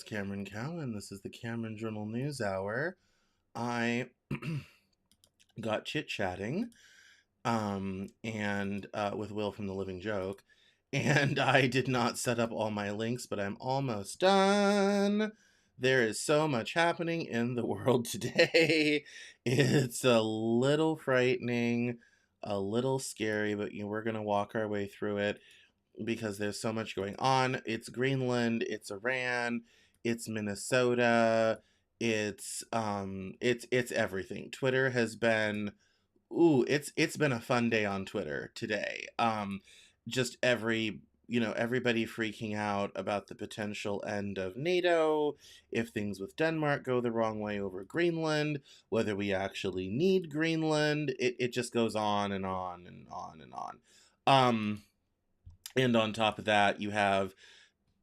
is Cameron Cowan. This is the Cameron Journal Newshour. I got chit-chatting and with Will from The Living Joke, and I did not set up all my links, but I'm almost done. There is so much happening in the world today. It's a little frightening, a little scary, but we're going to walk our way through it because there's so much going on. It's Greenland, it's Iran, it's Minnesota, it's everything. Twitter has been it's been a fun day on Twitter today. Just everybody freaking out about the potential end of NATO, if things with Denmark go the wrong way over Greenland, whether we actually need Greenland. It just goes on and on and on and on. And on top of that, you have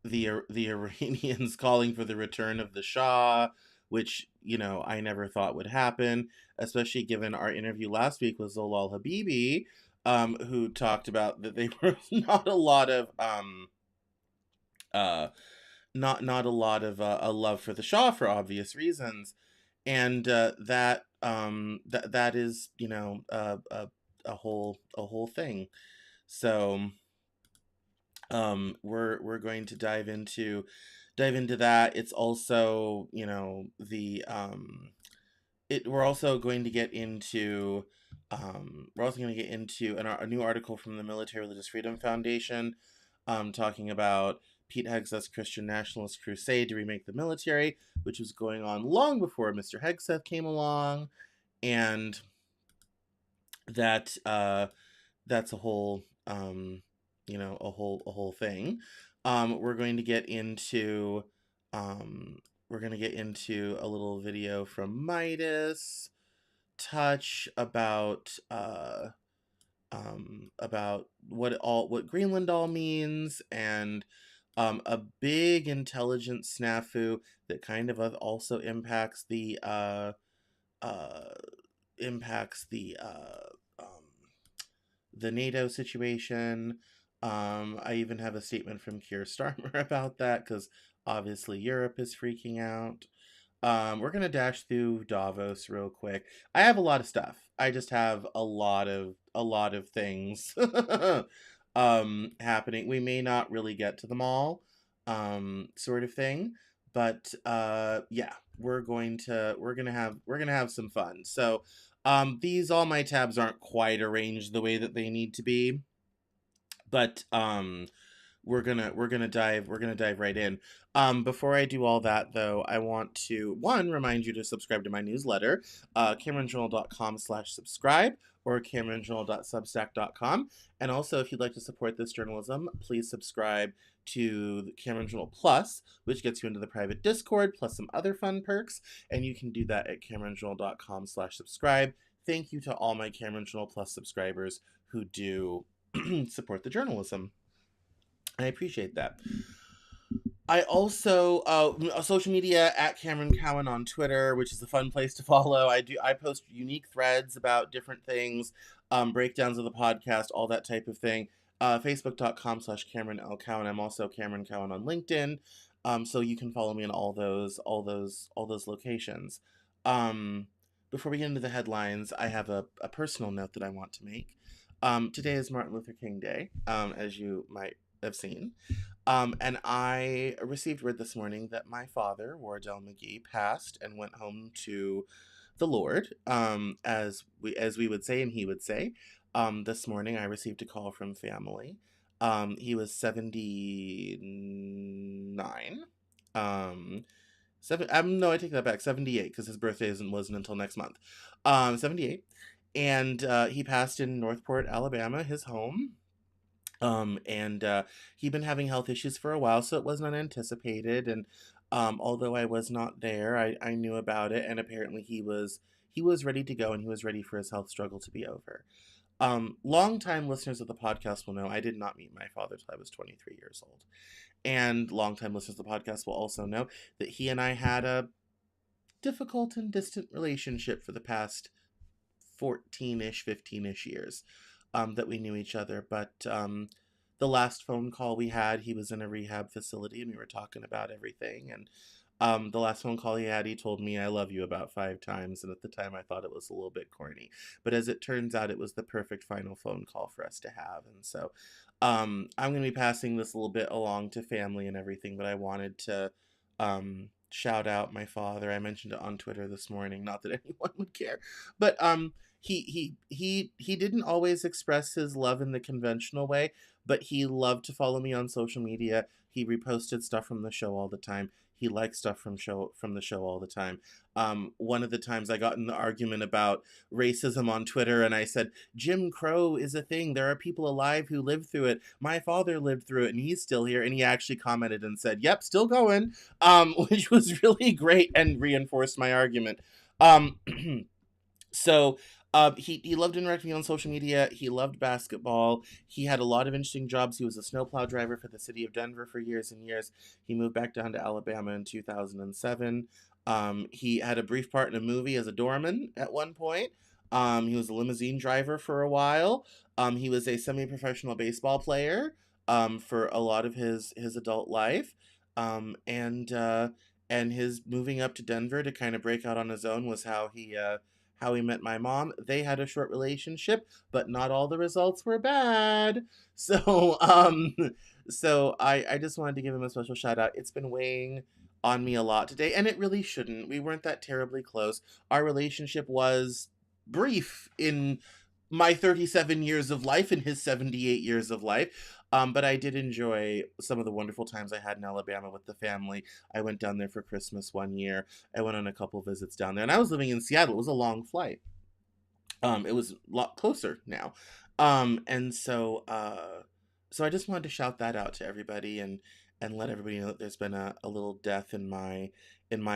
the Iranians calling for the return of the Shah, which I never thought would happen, especially given our interview last week with Zolal Habibi, who talked about that they were not a lot of not a lot of a love for the Shah for obvious reasons, and that is a whole thing. So we're going to dive into that. It's also we're also going to get into a new article from the Military Religious Freedom Foundation, talking about Pete Hegseth's Christian Nationalist crusade to remake the military, which was going on long before Mr. Hegseth came along, and that's a whole a whole thing. We're going to get into a little video from Midas Touch about what Greenland all means, and a big intelligence snafu that kind of also impacts the NATO situation. I even have a statement from Keir Starmer about that, because obviously Europe is freaking out. We're gonna dash through Davos real quick. I have a lot of stuff. I just have a lot of things happening. We may not really get to them all, sort of thing. But yeah, we're gonna have some fun. So all my tabs aren't quite arranged the way that they need to be, but we're gonna dive right in. Before I do all that, though, I want to remind you to subscribe to my newsletter, CameronJournal.com/subscribe, or CameronJournal.substack.com. And also, if you'd like to support this journalism, please subscribe to the Cameron Journal Plus, which gets you into the private Discord, plus some other fun perks. And you can do that at CameronJournal.com/subscribe. Thank you to all my Cameron Journal Plus subscribers who do support the journalism. I appreciate that. I also social media at Cameron Cowan on Twitter, which is a fun place to follow. I post unique threads about different things, breakdowns of the podcast, all that type of thing. Facebook.com/Cameron L. Cowan. I'm also Cameron Cowan on LinkedIn, so you can follow me in all those locations. Before we get into the headlines, I have a personal note that I want to make. Today is Martin Luther King Day, as you might have seen. And I received word this morning that my father, Wardell McGee, passed and went home to the Lord, as we would say and he would say. This morning I received a call from family. He was 79. No, I take that back. 78, because his birthday wasn't until next month. 78. And he passed in Northport, Alabama, his home. And he'd been having health issues for a while, so it wasn't unanticipated. And although I was not there, I knew about it, and apparently he was ready to go, and he was ready for his health struggle to be over. Longtime listeners of the podcast will know I did not meet my father till I was 23 years old. And longtime listeners of the podcast will also know that he and I had a difficult and distant relationship for the past 14-ish, 15-ish years that we knew each other. But the last phone call we had, he was in a rehab facility and we were talking about everything. And the last phone call he had, he told me I love you about 5 times. And at the time, I thought it was a little bit corny. But as it turns out, it was the perfect final phone call for us to have. And so I'm going to be passing this a little bit along to family and everything. But I wanted to shout out my father. I mentioned it on Twitter this morning. Not that anyone would care. But he didn't always express his love in the conventional way, but he loved to follow me on social media. He reposted stuff from the show all the time. He liked stuff from the show all the time. One of the times I got in the argument about racism on Twitter, and I said Jim Crow is a thing. There are people alive who lived through it. My father lived through it, and he's still here. And he actually commented and said, "Yep, still going," which was really great and reinforced my argument. Um, So he loved interacting on social media. He loved basketball. He had a lot of interesting jobs. He was a snowplow driver for the city of Denver for years and years. He moved back down to Alabama in 2007. He had a brief part in a movie as a doorman at one point. He was a limousine driver for a while. He was a semi-professional baseball player for a lot of his adult life. And his moving up to Denver to kind of break out on his own was how he met my mom. They had a short relationship, but not all the results were bad. So, so I just wanted to give him a special shout out. It's been weighing on me a lot today, and it really shouldn't. We weren't that terribly close. Our relationship was brief in my 37 years of life and his 78 years of life. But I did enjoy some of the wonderful times I had in Alabama with the family. I went down there for Christmas one year. I went on a couple visits down there, and I was living in Seattle. It was a long flight. It was a lot closer now. And so I just wanted to shout that out to everybody and let everybody know that there's been a little death in my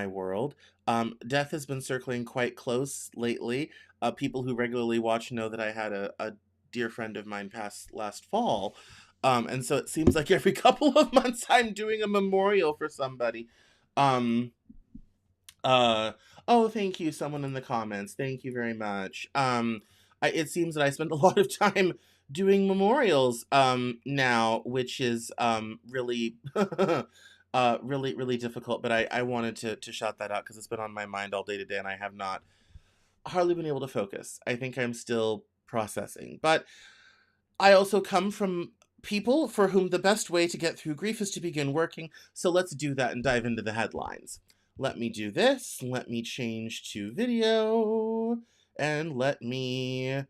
world. Death has been circling quite close lately. People who regularly watch know that I had a dear friend of mine pass last fall. And so it seems like every couple of months I'm doing a memorial for somebody. Um, oh, thank you, someone in the comments. Thank you very much. It seems that I spend a lot of time doing memorials now, which is really really difficult. But I wanted to shout that out because it's been on my mind all day today, and I have not hardly been able to focus. I think I'm still processing, but I also come from people for whom the best way to get through grief is to begin working. So let's do that and dive into the headlines. Let me do this. Let me change to video. And let me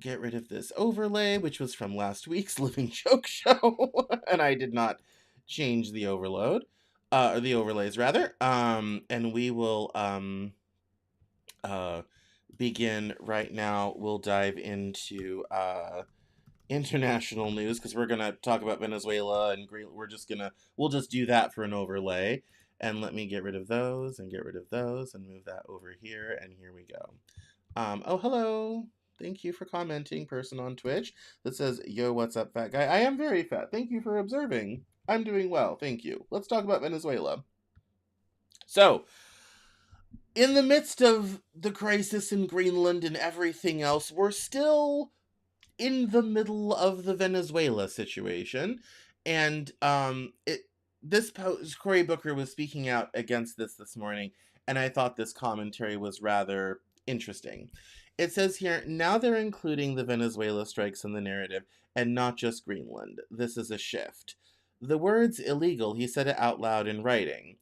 get rid of this overlay, which was from last week's Living Joke Show. And I did not change the overload. Or the overlays, rather. And we will begin right now. We'll dive into international news because we're gonna talk about Venezuela and Greenland. We'll just do that for an overlay. And let me get rid of those and get rid of those and move that over here. And here we go. Oh, hello. Thank you for commenting, person on Twitch that says, "Yo, what's up, fat guy?" I am very fat. Thank you for observing. I'm doing well. Thank you. Let's talk about Venezuela. So, in the midst of the crisis in Greenland and everything else, we're still in the middle of the Venezuela situation. And Cory Booker was speaking out against this morning, and I thought this commentary was rather interesting. It says here, now they're including the Venezuela strikes in the narrative, and not just Greenland. This is a shift. The words illegal, he said it out loud in writing.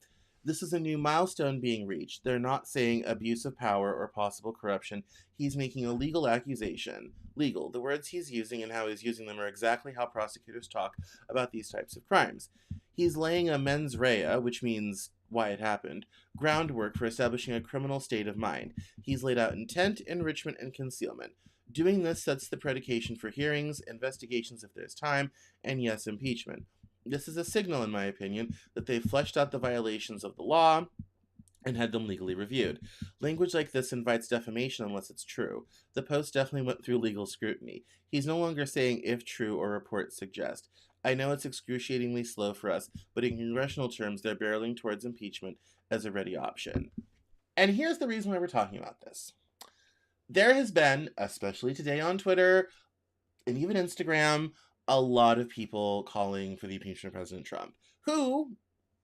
This is a new milestone being reached. They're not saying abuse of power or possible corruption. He's making a legal accusation. Legal. The words he's using and how he's using them are exactly how prosecutors talk about these types of crimes. He's laying a mens rea, which means why it happened, groundwork for establishing a criminal state of mind. He's laid out intent, enrichment, and concealment. Doing this sets the predication for hearings, investigations if there's time, and yes, impeachment. This is a signal, in my opinion, that they've fleshed out the violations of the law and had them legally reviewed. Language like this invites defamation unless it's true. The post definitely went through legal scrutiny. He's no longer saying if true or reports suggest. I know it's excruciatingly slow for us, but in congressional terms, they're barreling towards impeachment as a ready option. And here's the reason why we're talking about this. There has been, especially today on Twitter and even Instagram, a lot of people calling for the impeachment of President Trump, who,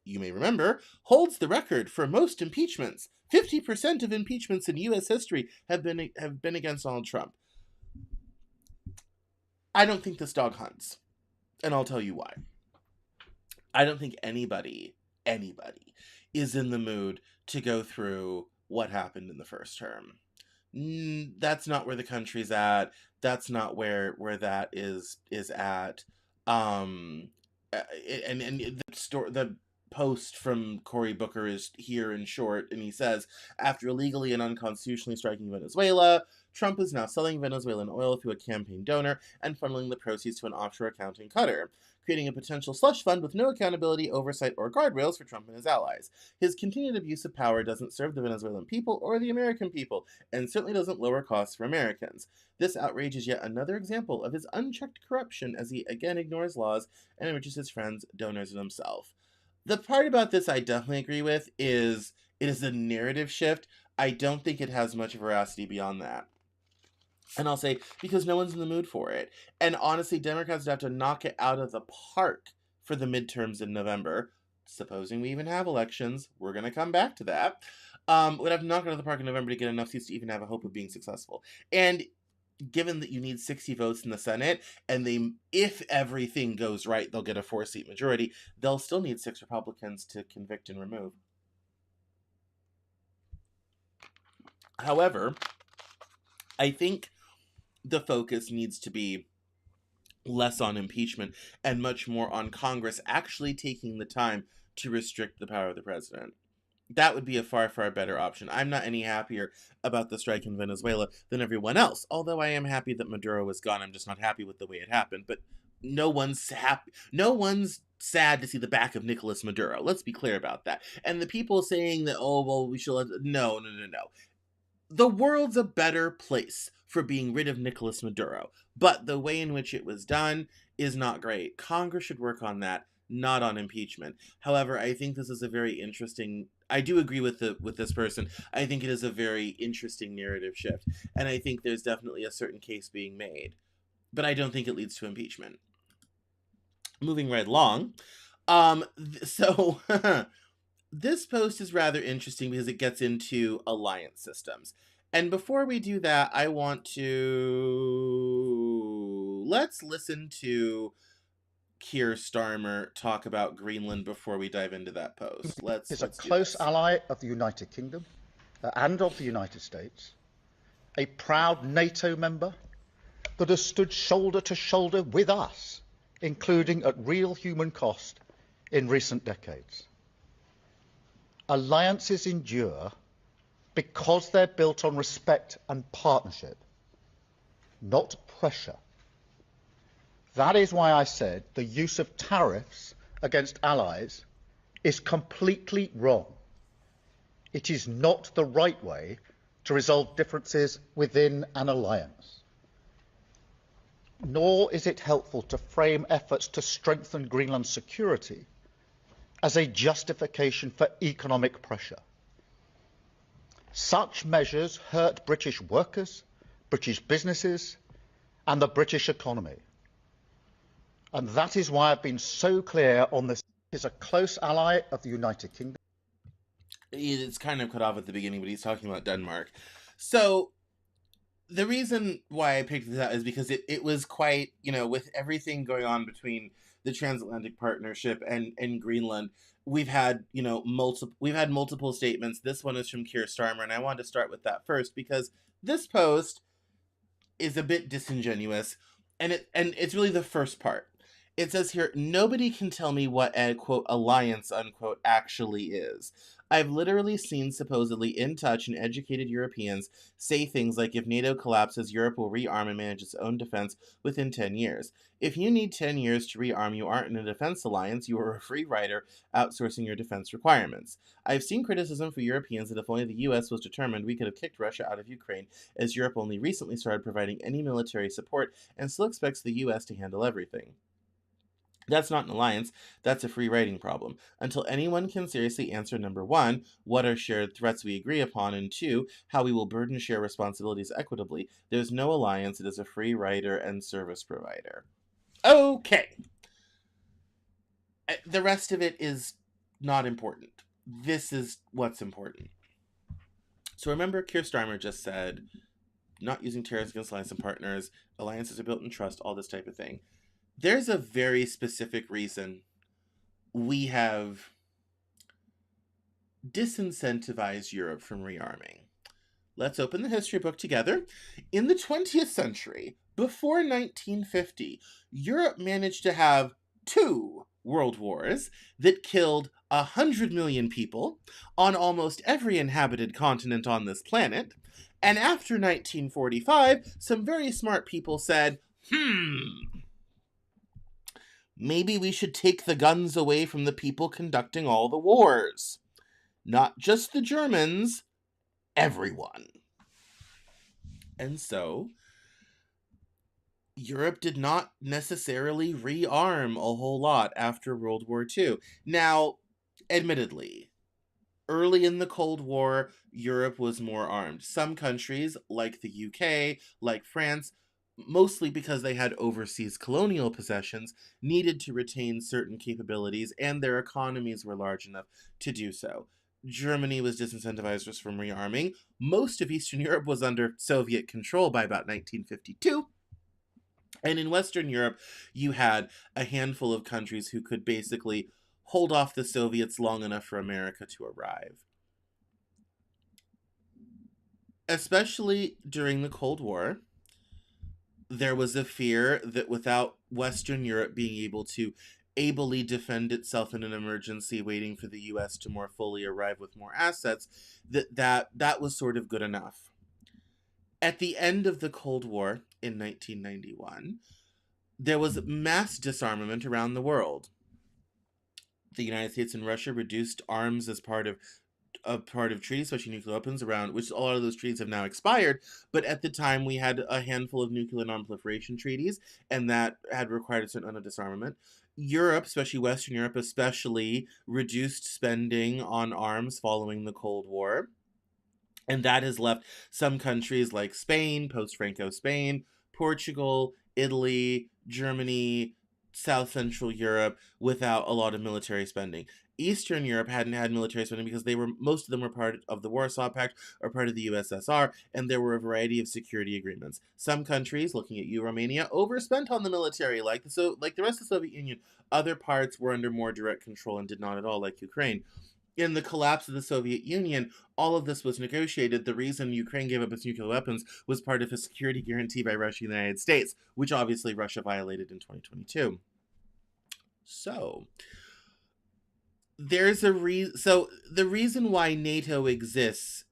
you may remember, holds the record for most impeachments. 50% of impeachments in U.S. history have been against Donald Trump. I don't think this dog hunts, and I'll tell you why. I don't think anybody is in the mood to go through what happened in the first term. That's not where the country's at. That's not where that is at. And the post from Cory Booker is here in short, and he says, after illegally and unconstitutionally striking Venezuela, Trump is now selling Venezuelan oil through a campaign donor and funneling the proceeds to an offshore account in Qatar, creating a potential slush fund with no accountability, oversight, or guardrails for Trump and his allies. His continued abuse of power doesn't serve the Venezuelan people or the American people, and certainly doesn't lower costs for Americans. This outrage is yet another example of his unchecked corruption as he again ignores laws and enriches his friends, donors, and himself. The part about this I definitely agree with is it is a narrative shift. I don't think it has much veracity beyond that. And I'll say, because no one's in the mood for it. And honestly, Democrats would have to knock it out of the park for the midterms in November. Supposing we even have elections, we're going to come back to that. Would have to knock it out of the park in November to get enough seats to even have a hope of being successful. And given that you need 60 votes in the Senate, and if everything goes right, they'll get a 4-seat majority, they'll still need 6 Republicans to convict and remove. However, I think the focus needs to be less on impeachment and much more on Congress actually taking the time to restrict the power of the president. That would be a far, far better option. I'm not any happier about the strike in Venezuela than everyone else, although I am happy that Maduro was gone. I'm just not happy with the way it happened. But no one's happy. No one's sad to see the back of Nicolas Maduro. Let's be clear about that. And the people saying that, oh, well, we should... No. The world's a better place for being rid of Nicolas Maduro, but the way in which it was done is not great. Congress should work on that, not on impeachment. However, I think this is a very interesting... I do agree with this person. I think it is a very interesting narrative shift, and I think there's definitely a certain case being made, but I don't think it leads to impeachment. Moving right along, so this post is rather interesting because it gets into alliance systems. And before we do that, I want to... Let's listen to Keir Starmer talk about Greenland before we dive into that post. Is a close ally of the United Kingdom and of the United States, a proud NATO member that has stood shoulder to shoulder with us, including at real human cost in recent decades. Alliances endure because they're built on respect and partnership, not pressure. That is why I said the use of tariffs against allies is completely wrong. It is not the right way to resolve differences within an alliance. Nor is it helpful to frame efforts to strengthen Greenland's security as a justification for economic pressure. Such measures hurt British workers, British businesses, and the British economy. And that is why I've been so clear on this. Is a close ally of the United Kingdom. It's kind of cut off at the beginning, but he's talking about Denmark. So the reason why I picked this out is because it was quite, with everything going on between the transatlantic partnership and Greenland, we've had multiple statements. This one is from Keir Starmer, and I wanted to start with that first because this post is a bit disingenuous, and it's really the first part. It says here, nobody can tell me what a, quote, alliance, unquote, actually is. I've literally seen supposedly in touch and educated Europeans say things like if NATO collapses, Europe will rearm and manage its own defense within 10 years. If you need 10 years to rearm, you aren't in a defense alliance, you are a free rider outsourcing your defense requirements. I've seen criticism for Europeans that if only the US was determined, we could have kicked Russia out of Ukraine, as Europe only recently started providing any military support and still expects the US to handle everything. That's not an alliance, that's a free riding problem. Until anyone can seriously answer number 1, what are shared threats we agree upon, and 2, how we will burden share responsibilities equitably, there's no alliance, it is a free rider and service provider. Okay. The rest of it is not important. This is what's important. So remember, Keir Starmer just said, not using terrorists against alliance and partners, alliances are built in trust, all this type of thing. There's a very specific reason we have disincentivized Europe from rearming. Let's open the history book together. In the 20th century, before 1950, Europe managed to have 2 world wars that killed 100 million people on almost every inhabited continent on this planet. And after 1945, some very smart people said, maybe we should take the guns away from the people conducting all the wars. Not just the Germans, everyone. And so, Europe did not necessarily rearm a whole lot after World War II. Now, admittedly, early in the Cold War, Europe was more armed. Some countries, like the UK, like France, mostly because they had overseas colonial possessions, needed to retain certain capabilities, and their economies were large enough to do so. Germany was disincentivized from rearming. Most of Eastern Europe was under Soviet control by about 1952. And in Western Europe, you had a handful of countries who could basically hold off the Soviets long enough for America to arrive. Especially during the Cold War, there was a fear that without Western Europe being able to ably defend itself in an emergency, waiting for the US to more fully arrive with more assets, that was sort of good enough. At the end of the Cold War in 1991, there was mass disarmament around the world. The United States and Russia reduced arms as part of treaties, especially nuclear weapons, around which a lot of those treaties have now expired. But at the time, we had a handful of nuclear non-proliferation treaties, and that had required a certain amount of disarmament. Europe, especially Western Europe, reduced spending on arms following the Cold War. And that has left some countries like Spain, post-Franco Spain, Portugal, Italy, Germany, South Central Europe without a lot of military spending. Eastern Europe hadn't had military spending because most of them were part of the Warsaw Pact or part of the USSR, and there were a variety of security agreements. Some countries, looking at you, Romania, overspent on the military, like the rest of the Soviet Union. Other parts were under more direct control and did not at all, like Ukraine. In the collapse of the Soviet Union, all of this was negotiated. The reason Ukraine gave up its nuclear weapons was part of a security guarantee by Russia and the United States, which obviously Russia violated in 2022. So, the reason why NATO exists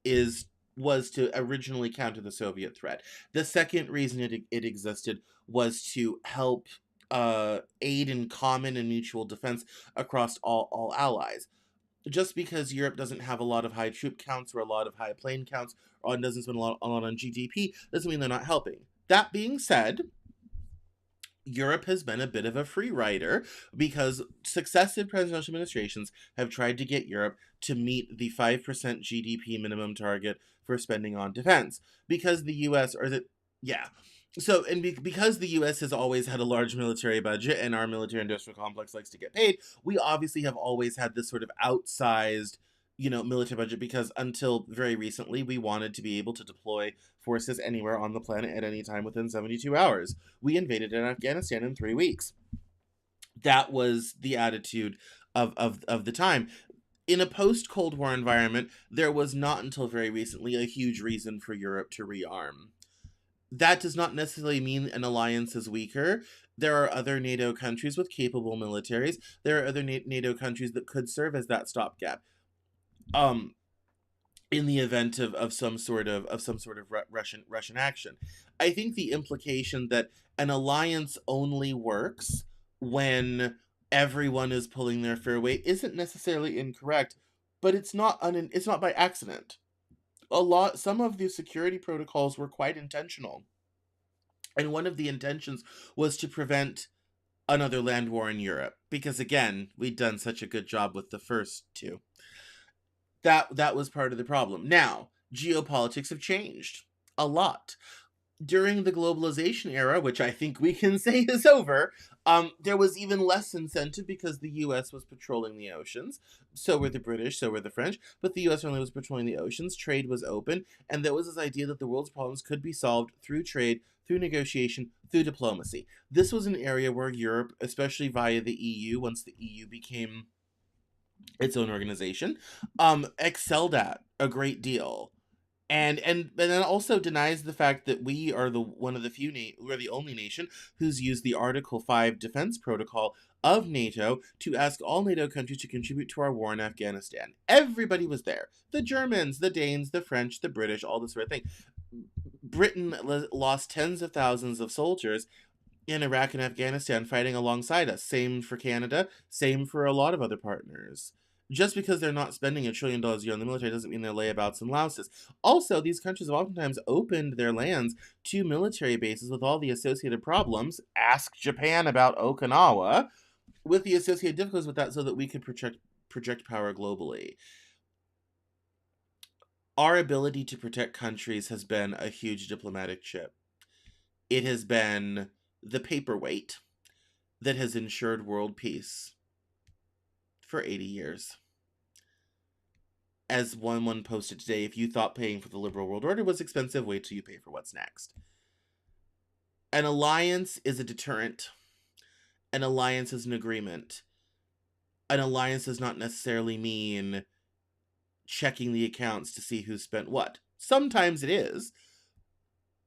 was to originally counter the Soviet threat. The second reason it existed was to help aid in common and mutual defense across all allies. Just because Europe doesn't have a lot of high troop counts or a lot of high plane counts or doesn't spend a lot on GDP doesn't mean they're not helping. That being said, Europe has been a bit of a free rider because successive presidential administrations have tried to get Europe to meet the 5% GDP minimum target for spending on defense. Because the US, because the U.S. has always had a large military budget and our military-industrial complex likes to get paid, we obviously have always had this sort of outsized, military budget because until very recently, we wanted to be able to deploy forces anywhere on the planet at any time within 72 hours. We invaded Afghanistan in 3 weeks. That was the attitude of the time. In a post-Cold War environment, there was not until very recently a huge reason for Europe to rearm. That does not necessarily mean an alliance is weaker. There are other NATO countries with capable militaries. There are other NATO countries that could serve as that stopgap. In the event of some sort of Russian action. I think the implication that an alliance only works when everyone is pulling their fair weight isn't necessarily incorrect, but it's not by accident. Some of the security protocols were quite intentional. And one of the intentions was to prevent another land war in Europe. Because again, we'd done such a good job with the first 2. That was part of the problem. Now, geopolitics have changed a lot. during the globalization era, which I think we can say is over, there was even less incentive because the U.S. was patrolling the oceans. So were the British, so were the French, but the U.S. only was patrolling the oceans. Trade was open, and there was this idea that the world's problems could be solved through trade, through negotiation, through diplomacy. This was an area where Europe, especially via the EU, once the EU became its own organization, excelled at a great deal, and then also denies the fact that we are the one of the we're the only nation who's used the Article 5 defense protocol of NATO to ask all NATO countries to contribute to our war in Afghanistan. Everybody was there. The Germans, the Danes, the French, the British, all this sort of thing. Britain lost tens of thousands of soldiers in Iraq and Afghanistan fighting alongside us. Same for Canada, same for a lot of other partners. Just because they're not spending $1 trillion a year on the military doesn't mean they're layabouts and louses. Also, these countries have oftentimes opened their lands to military bases with all the associated problems. Ask Japan about Okinawa, with the associated difficulties with that, so that we could project power globally. Our ability to protect countries has been a huge diplomatic chip. It has been the paperweight that has ensured world peace for 80 years. As one posted today, if you thought paying for the liberal world order was expensive, wait till you pay for what's next. An alliance is a deterrent. An alliance is an agreement. An alliance does not necessarily mean checking the accounts to see who spent what. Sometimes it is,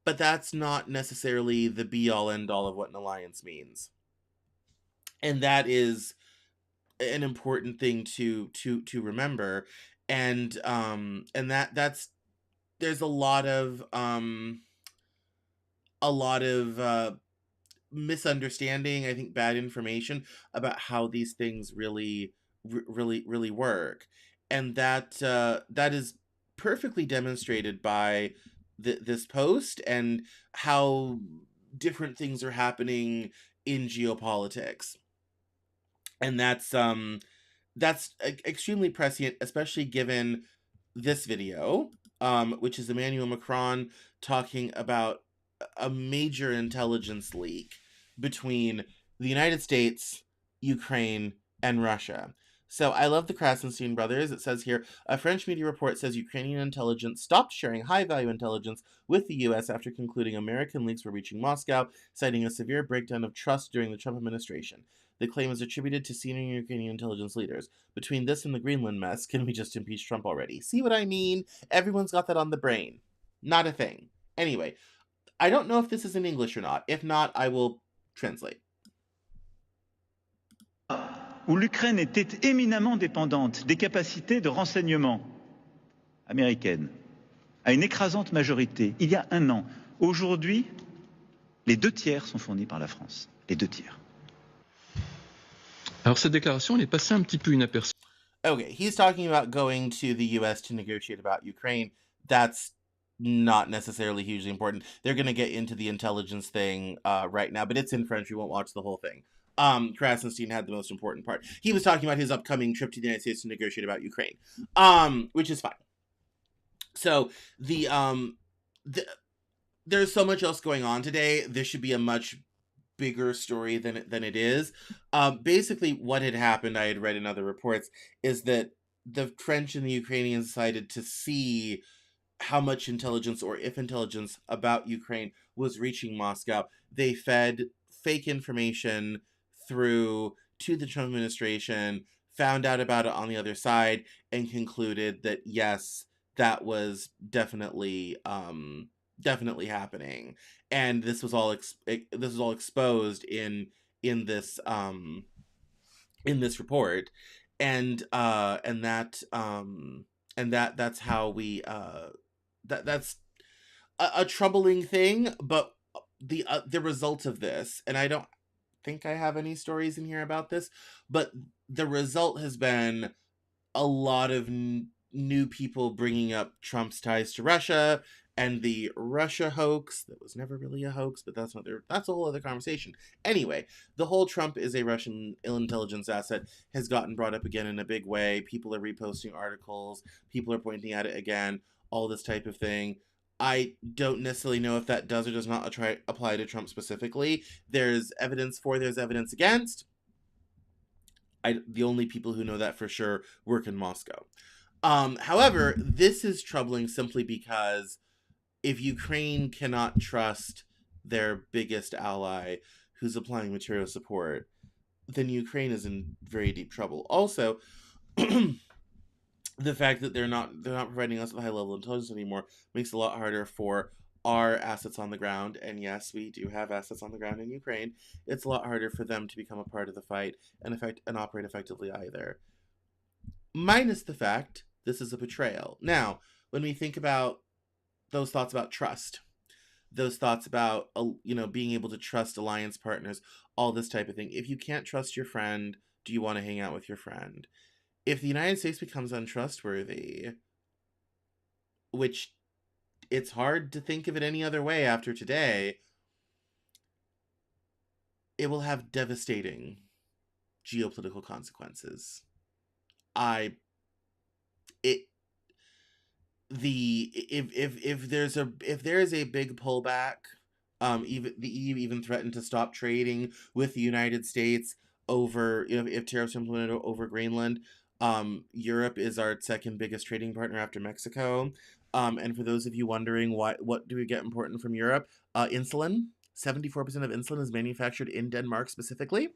but that's not necessarily the be-all end-all of what an alliance means. And that is an important thing to remember. And that's there's a lot of misunderstanding, I think bad information about how these things really work. And that is perfectly demonstrated by this post and how different things are happening in geopolitics. And that's extremely prescient, especially given this video, which is Emmanuel Macron talking about a major intelligence leak between the United States, Ukraine, and Russia. So I love the Krasenstein brothers. It says here, a French media report says Ukrainian intelligence stopped sharing high-value intelligence with the U.S. after concluding American leaks were reaching Moscow, citing a severe breakdown of trust during the Trump administration. The claim is attributed to senior Ukrainian intelligence leaders. Between this and the Greenland mess, can we just impeach Trump already? See what I mean? Everyone's got that on the brain. Not a thing. Anyway, I don't know if this is in English or not. If not, I will translate. Où l'Ukraine était éminemment dépendante des capacités de renseignement américaines, à une écrasante majorité, il y a un an. Aujourd'hui, les 2/3 sont fournis par la France. Les 2/3. Alors cette déclaration, elle est passée un petit peu inaperçue. Okay, he's talking about going to the U.S. to negotiate about Ukraine. That's not necessarily hugely important. They're going to get into the intelligence thing right now, but it's in French. We won't watch the whole thing. Krasenstein had the most important part. He was talking about his upcoming trip to the United States to negotiate about Ukraine, which is fine. So there's so much else going on today. This should be a much bigger story than it is. Basically, what had happened, I had read in other reports, is that the French and the Ukrainians decided to see how much intelligence, or if intelligence, about Ukraine was reaching Moscow. They fed fake information through to the Trump administration, found out about it on the other side, and concluded that yes, that was definitely happening. And this was all exposed in this report, and that's how we that's a troubling thing. But the result of this, and I don't think I have any stories in here about this, but the result has been a lot of new people bringing up Trump's ties to Russia and the Russia hoax that was never really a hoax, but that's a whole other conversation. Anyway, the whole Trump is a Russian intelligence asset has gotten brought up again in a big way. People are reposting articles, people are pointing at it again, all this type of thing. I don't necessarily know if that does or does not apply to Trump specifically. There's evidence for, there's evidence against. The only people who know that for sure work in Moscow. However, this is troubling simply because if Ukraine cannot trust their biggest ally who's applying material support, then Ukraine is in very deep trouble. Also, the fact that they're not providing us with high level intelligence anymore makes it a lot harder for our assets on the ground, and yes, we do have assets on the ground in Ukraine. It's a lot harder for them to become a part of the fight and operate effectively either. Minus the fact this is a betrayal. Now, when we think about those thoughts about trust, those thoughts about being able to trust alliance partners, all this type of thing. If you can't trust your friend, do you want to hang out with your friend? If the United States becomes untrustworthy, which it's hard to think of it any other way after today, it will have devastating geopolitical consequences. If there is a big pullback, even the EU even threatened to stop trading with the United States over, if tariffs are implemented over Greenland. Europe is our second biggest trading partner after Mexico. And for those of you wondering what do we get important from Europe, insulin. 74% of insulin is manufactured in Denmark specifically.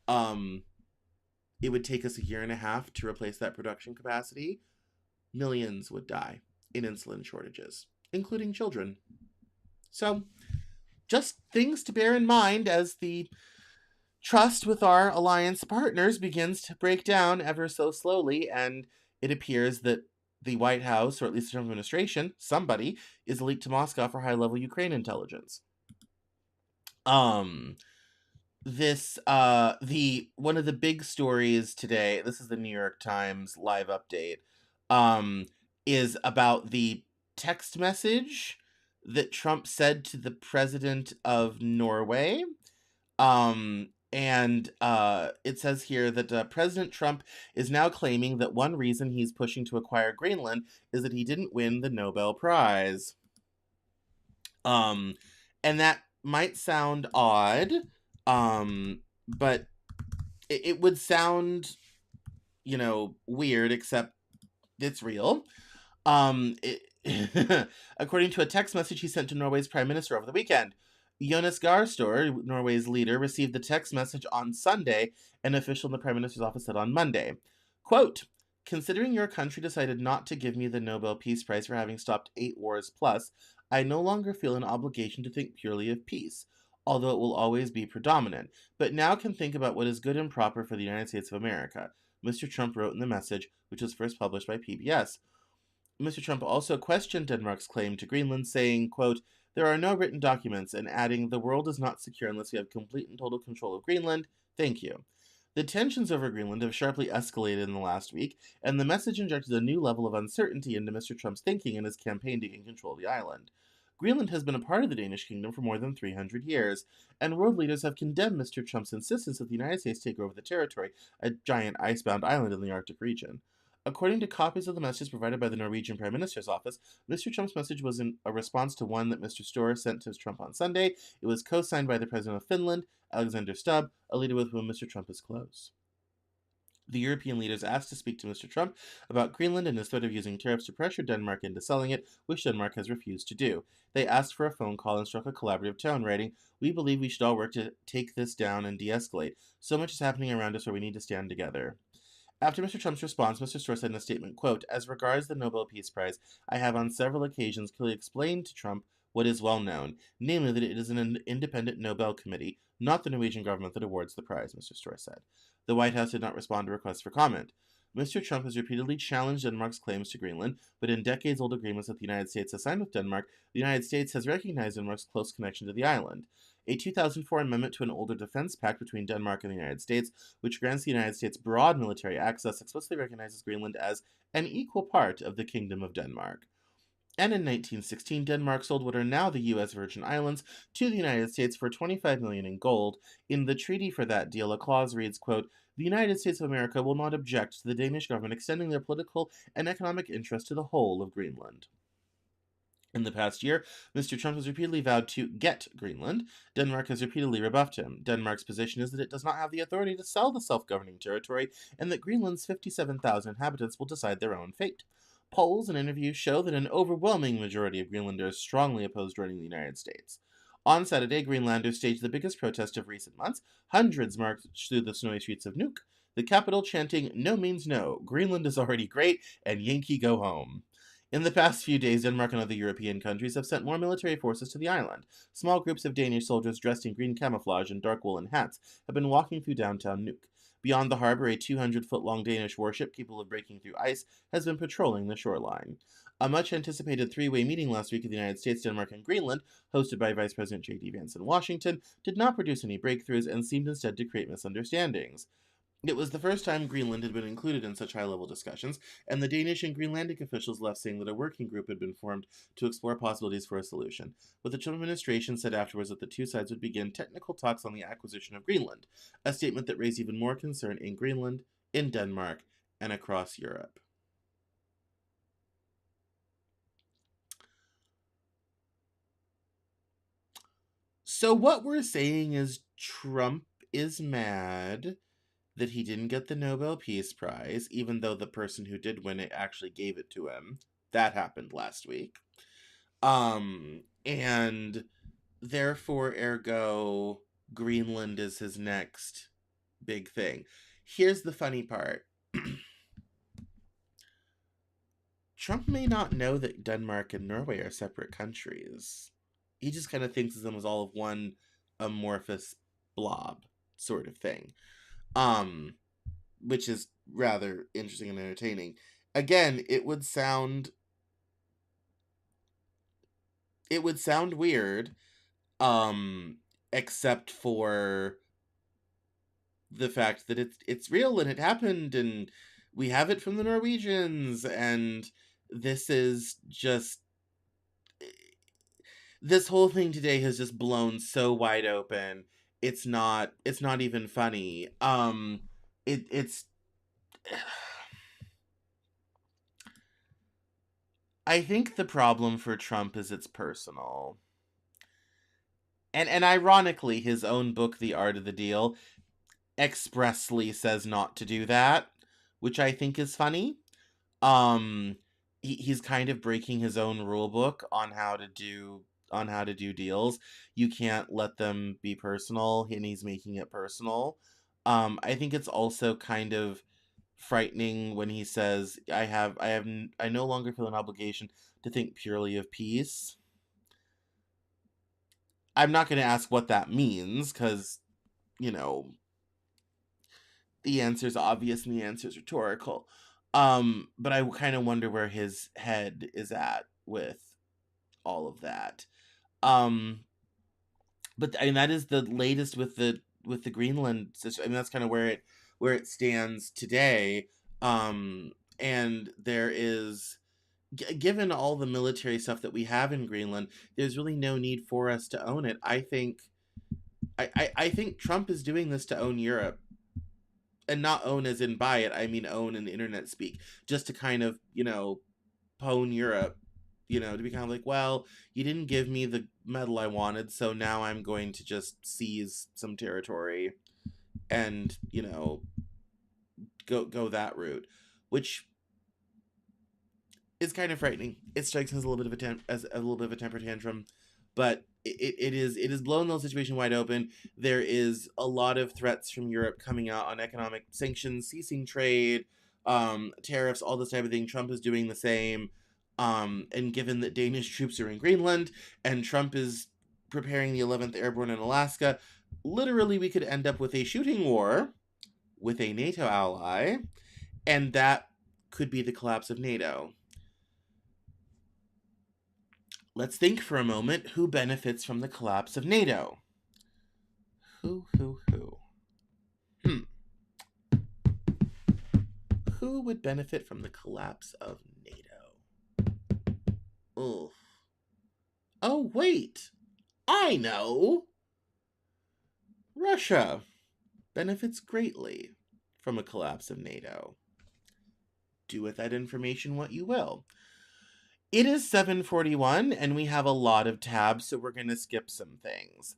It would take us a year and a half to replace that production capacity. Millions would die in insulin shortages, including children. So, just things to bear in mind as the trust with our alliance partners begins to break down ever so slowly, and it appears that the White House, or at least the Trump administration, somebody, is leaked to Moscow for high-level Ukraine intelligence. One of the big stories today, this is the New York Times live update, is about the text message that Trump said to the president of Norway. It says here that President Trump is now claiming that one reason he's pushing to acquire Greenland is that he didn't win the Nobel Prize. And that might sound odd, but it would sound, weird, except it's real. According to a text message he sent to Norway's Prime Minister over the weekend, Jonas Gahr Støre, Norway's leader, received the text message on Sunday, an official in the Prime Minister's office said on Monday. Quote, "Considering your country decided not to give me the Nobel Peace Prize for having stopped 8 wars plus, I no longer feel an obligation to think purely of peace, although it will always be predominant, but now can think about what is good and proper for the United States of America," Mr. Trump wrote in the message, which was first published by PBS. Mr. Trump also questioned Denmark's claim to Greenland, saying, quote, "There are no written documents," and adding, "The world is not secure unless we have complete and total control of Greenland. Thank you." The tensions over Greenland have sharply escalated in the last week, and the message injected a new level of uncertainty into Mr. Trump's thinking and his campaign to gain control of the island. Greenland has been a part of the Danish kingdom for more than 300 years, and world leaders have condemned Mr. Trump's insistence that the United States take over the territory, a giant icebound island in the Arctic region. According to copies of the messages provided by the Norwegian Prime Minister's office, Mr. Trump's message was in a response to one that Mr. Støre sent to Trump on Sunday. It was co-signed by the President of Finland, Alexander Stubb, a leader with whom Mr. Trump is close. The European leaders asked to speak to Mr. Trump about Greenland and his threat of using tariffs to pressure Denmark into selling it, which Denmark has refused to do. They asked for a phone call and struck a collaborative tone, writing, "We believe we should all work to take this down and de-escalate. So much is happening around us where we need to stand together." After Mr. Trump's response, Mr. Støre said in a statement, quote, "As regards the Nobel Peace Prize, I have on several occasions clearly explained to Trump what is well known, namely that it is an independent Nobel committee, not the Norwegian government, that awards the prize," Mr. Støre said. The White House did not respond to requests for comment. Mr. Trump has repeatedly challenged Denmark's claims to Greenland, but in decades-old agreements that the United States has signed with Denmark, the United States has recognized Denmark's close connection to the island. A 2004 amendment to an older defense pact between Denmark and the United States, which grants the United States broad military access, explicitly recognizes Greenland as an equal part of the Kingdom of Denmark. And in 1916, Denmark sold what are now the U.S. Virgin Islands to the United States for $25 million in gold. In the treaty for that deal, a clause reads, quote, "The United States of America will not object to the Danish government extending their political and economic interest to the whole of Greenland." In the past year, Mr. Trump has repeatedly vowed to get Greenland. Denmark has repeatedly rebuffed him. Denmark's position is that it does not have the authority to sell the self-governing territory, and that Greenland's 57,000 inhabitants will decide their own fate. Polls and interviews show that an overwhelming majority of Greenlanders strongly oppose joining the United States. On Saturday, Greenlanders staged the biggest protest of recent months. Hundreds marched through the snowy streets of Nuuk, the capital chanting, "No means no, Greenland is already great, and Yankee go home." In the past few days, Denmark and other European countries have sent more military forces to the island. Small groups of Danish soldiers dressed in green camouflage and dark woolen hats have been walking through downtown Nuuk. Beyond the harbor, a 200-foot-long Danish warship capable of breaking through ice has been patrolling the shoreline. A much-anticipated three-way meeting last week of the United States, Denmark, and Greenland, hosted by Vice President J.D. Vance in Washington, did not produce any breakthroughs and seemed instead to create misunderstandings. It was the first time Greenland had been included in such high-level discussions, and the Danish and Greenlandic officials left saying that a working group had been formed to explore possibilities for a solution. But the Trump administration said afterwards that the two sides would begin technical talks on the acquisition of Greenland, a statement that raised even more concern in Greenland, in Denmark, and across Europe. So what we're saying is Trump is mad that he didn't get the Nobel Peace Prize, even though the person who did win it actually gave it to him. That happened last week. And therefore, ergo, Greenland is his next big thing. Here's the funny part. Trump may not know that Denmark and Norway are separate countries. He just kind of thinks of them as all of one amorphous blob sort of thing. Which is rather interesting and entertaining. Again, it would sound weird, except for the fact that it's real and it happened and we have it from the Norwegians, and this is just, this whole thing today has just blown so wide open. It's not even funny. It's I think the problem for Trump is it's personal. And ironically, his own book, The Art of the Deal, expressly says not to do that, which I think is funny. He's kind of breaking his own rule book on how to do deals. You can't let them be personal, and he's making it personal. I think it's also kind of frightening when he says, I no longer feel an obligation to think purely of peace. I'm not going to ask what that means, because, the answer's obvious and the answer's rhetorical. But I kind of wonder where his head is at with all of that. But that is the latest with the Greenland situation. That's kind of where it stands today. And there is, given all the military stuff that we have in Greenland, there's really no need for us to own it. I think Trump is doing this to own Europe. And not own as in buy it, I mean own in internet speak. Just to kind of, pwn Europe. To be kind of like, well, you didn't give me the medal I wanted, so now I'm going to just seize some territory and, go that route. Which is kind of frightening. It strikes as a little bit of a temper tantrum, but it is blowing the whole situation wide open. There is a lot of threats from Europe coming out on economic sanctions, ceasing trade, tariffs, all this type of thing. Trump is doing the same. And given that Danish troops are in Greenland and Trump is preparing the 11th Airborne in Alaska, literally we could end up with a shooting war with a NATO ally, and that could be the collapse of NATO. Let's think for a moment, who benefits from the collapse of NATO? Who? Who would benefit from the collapse of NATO? Ugh. Oh, wait. I know. Russia benefits greatly from a collapse of NATO. Do with that information what you will. It is 7:41 and we have a lot of tabs, so we're going to skip some things.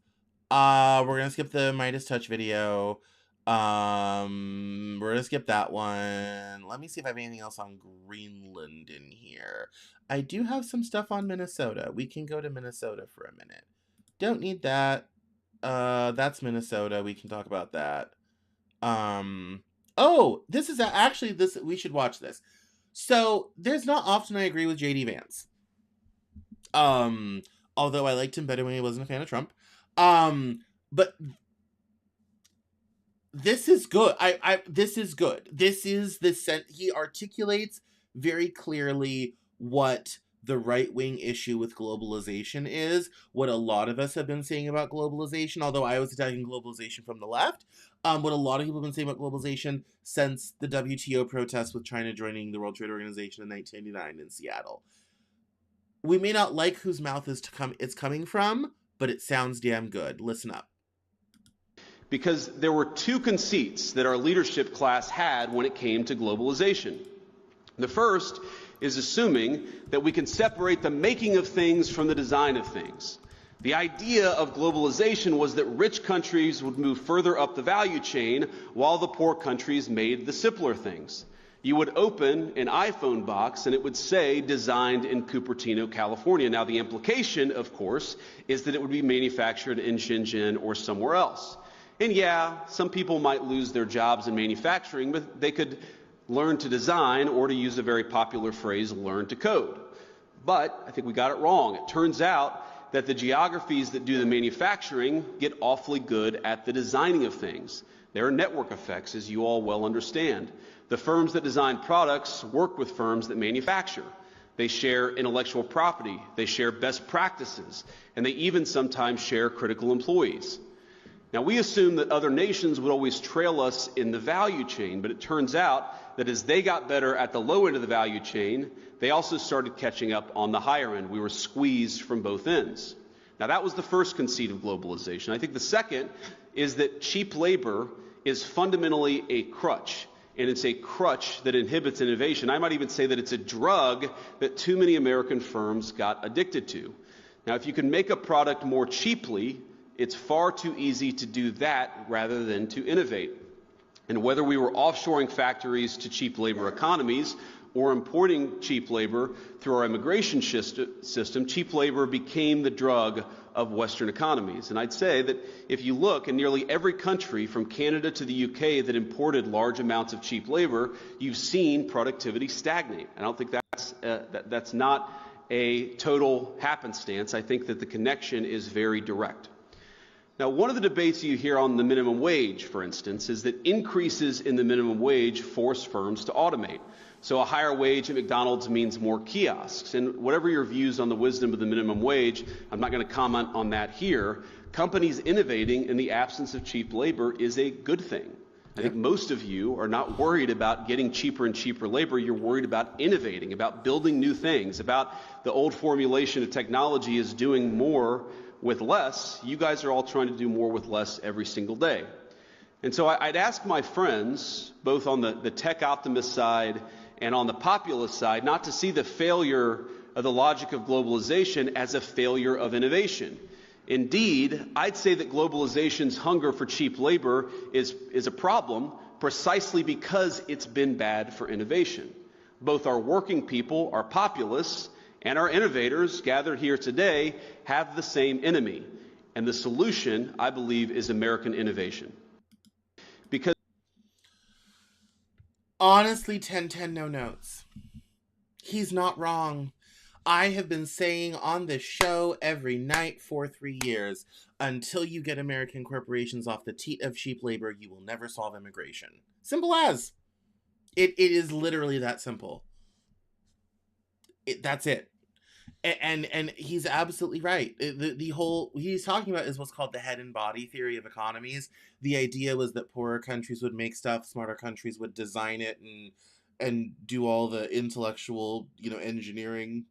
We're going to skip the Midas Touch video. We're going to skip that one. Let me see if I have anything else on Greenland in here. I do have some stuff on Minnesota. We can go to Minnesota for a minute. Don't need that. That's Minnesota. We can talk about that. Oh, this is actually this. We should watch this. So there's not often I agree with JD Vance. Although I liked him better when he wasn't a fan of Trump. But this is good. This is good. This is the he articulates very clearly what the right-wing issue with globalization is, what a lot of us have been saying about globalization, although I was attacking globalization from the left, what a lot of people have been saying about globalization since the WTO protests with China joining the World Trade Organization in 1989 in Seattle. We may not like whose mouth it's coming from, but it sounds damn good. Listen up. Because there were two conceits that our leadership class had when it came to globalization. The first is assuming that we can separate the making of things from the design of things. The idea of globalization was that rich countries would move further up the value chain while the poor countries made the simpler things. You would open an iPhone box and it would say designed in Cupertino, California. Now the implication, of course, is that it would be manufactured in Shenzhen or somewhere else. And yeah, some people might lose their jobs in manufacturing, but they could learn to design, or to use a very popular phrase, learn to code. But I think we got it wrong. It turns out that the geographies that do the manufacturing get awfully good at the designing of things. There are network effects, as you all well understand. The firms that design products work with firms that manufacture. They share intellectual property, they share best practices, and they even sometimes share critical employees. Now, we assume that other nations would always trail us in the value chain, but it turns out that as they got better at the low end of the value chain, they also started catching up on the higher end. We were squeezed from both ends. Now, that was the first conceit of globalization. I think the second is that cheap labor is fundamentally a crutch, and it's a crutch that inhibits innovation. I might even say that it's a drug that too many American firms got addicted to. Now, if you can make a product more cheaply, it's far too easy to do that rather than to innovate. And whether we were offshoring factories to cheap labor economies or importing cheap labor through our immigration system, cheap labor became the drug of Western economies. And I'd say that if you look in nearly every country from Canada to the UK that imported large amounts of cheap labor, you've seen productivity stagnate. I don't think that's not a total happenstance. I think that the connection is very direct. Now, one of the debates you hear on the minimum wage, for instance, is that increases in the minimum wage force firms to automate. So a higher wage at McDonald's means more kiosks. And whatever your views on the wisdom of the minimum wage, I'm not going to comment on that here. Companies innovating in the absence of cheap labor is a good thing. I think most of you are not worried about getting cheaper and cheaper labor. You're worried about innovating, about building new things, about the old formulation of technology is doing more with less. You guys are all trying to do more with less every single day. And so I'd ask my friends, both on the tech optimist side and on the populist side, not to see the failure of the logic of globalization as a failure of innovation. Indeed, I'd say that globalization's hunger for cheap labor is a problem precisely because it's been bad for innovation. Both our working people, our populists, and our innovators gathered here today have the same enemy. And the solution, I believe, is American innovation. Because honestly, 1010 no notes. He's not wrong. I have been saying on this show every night for 3 years, until you get American corporations off the teat of cheap labor, you will never solve immigration. Simple as. It is literally that simple. That's it. And he's absolutely right. The whole he's talking about is what's called the head and body theory of economies. The idea was that poorer countries would make stuff, smarter countries would design it and do all the intellectual, engineering,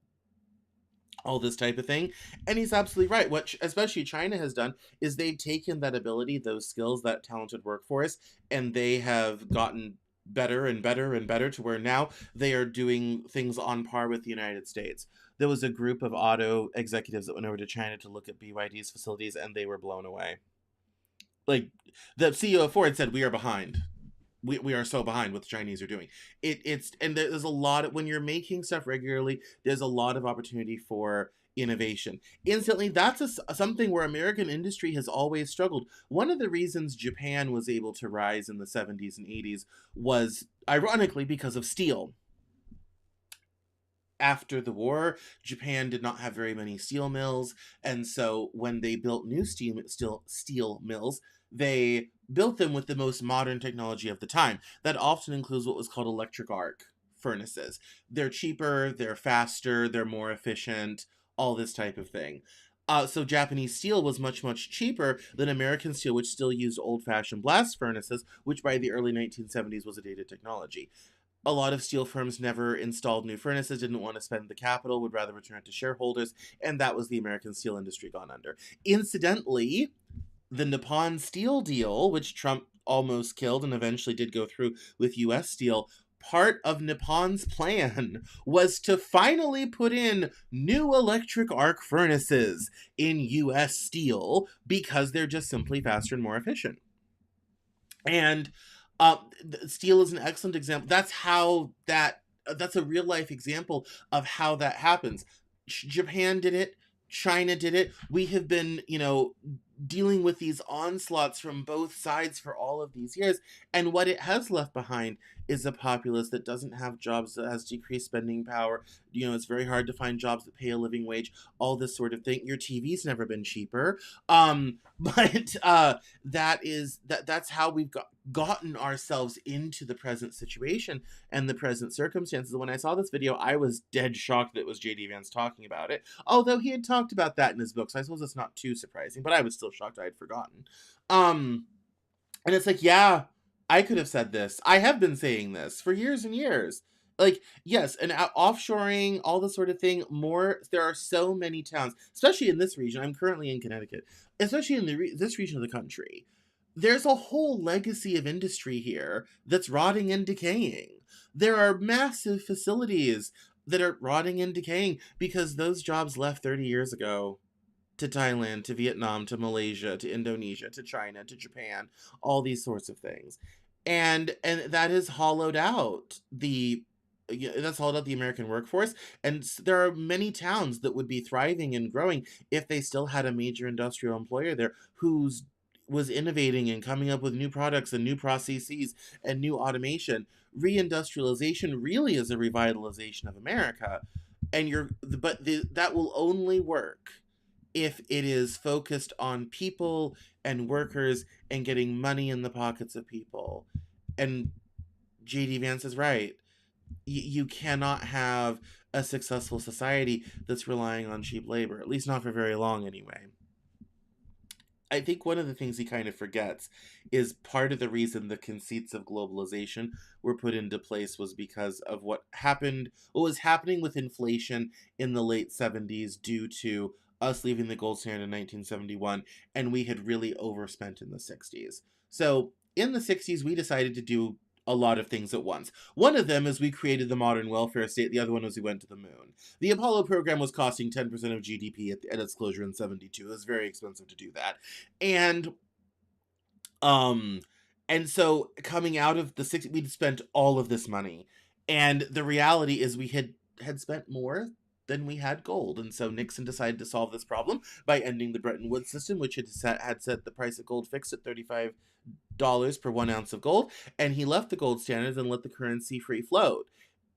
all this type of thing. And he's absolutely right. What especially China has done is they've taken that ability, those skills, that talented workforce, and they have gotten better and better and better to where now they are doing things on par with the United States. There was a group of auto executives that went over to China to look at BYD's facilities, and they were blown away. Like, the CEO of Ford said, we are behind. We are so behind what the Chinese are doing. And there's a lot of, when you're making stuff regularly, there's a lot of opportunity for innovation. Instantly, that's something where American industry has always struggled. One of the reasons Japan was able to rise in the 70s and 80s was, ironically, because of steel. After the war, Japan did not have very many steel mills, and so when they built new steel mills, they built them with the most modern technology of the time. That often includes what was called electric arc furnaces. They're cheaper, they're faster, they're more efficient, all this type of thing. So Japanese steel was much, much cheaper than American steel, which still used old-fashioned blast furnaces, which by the early 1970s was a dated technology. A lot of steel firms never installed new furnaces, didn't want to spend the capital, would rather return it to shareholders, and that was the American steel industry gone under. Incidentally, the Nippon Steel deal, which Trump almost killed and eventually did go through with U.S. Steel, part of Nippon's plan was to finally put in new electric arc furnaces in U.S. Steel because they're just simply faster and more efficient. And steel is an excellent example. That's a real life example of how that happens. Japan did it. China did it. We have been, dealing with these onslaughts from both sides for all of these years. And what it has left behind is a populace that doesn't have jobs, that has decreased spending power. It's very hard to find jobs that pay a living wage, all this sort of thing. Your TV's never been cheaper. But that's how we've gotten ourselves into the present situation and the present circumstances. When I saw this video, I was dead shocked that it was J.D. Vance talking about it, although he had talked about that in his book, so I suppose it's not too surprising, but I was still shocked I had forgotten. And it's like, yeah, I could have said this. I have been saying this for years and years. Like, yes, and offshoring, all this sort of thing, there are so many towns, especially in this region. I'm currently in Connecticut, especially in this region of the country. There's a whole legacy of industry here that's rotting and decaying. There are massive facilities that are rotting and decaying because those jobs left 30 years ago to Thailand, to Vietnam, to Malaysia, to Indonesia, to China, to Japan, all these sorts of things. And that has hollowed out the American workforce. And there are many towns that would be thriving and growing if they still had a major industrial employer there was innovating and coming up with new products and new processes and new automation. Reindustrialization really is a revitalization of America, that will only work if it is focused on people and workers and getting money in the pockets of people. And J.D. Vance is right. You cannot have a successful society that's relying on cheap labor, at least not for very long anyway. I think one of the things he kind of forgets is part of the reason the conceits of globalization were put into place was because of what was happening with inflation in the late 70s due to us leaving the gold standard in 1971, and we had really overspent in the 60s. So in the 60s, we decided to do a lot of things at once. One of them is we created the modern welfare state. The other one was we went to the moon. The Apollo program was costing 10% of GDP at its closure in 72. It was very expensive to do that. And so coming out of the 60s, we'd spent all of this money. And the reality is we had spent more than we had gold. And so Nixon decided to solve this problem by ending the Bretton Woods system, which had set the price of gold fixed at $35 per 1 ounce of gold, and he left the gold standard and let the currency free float.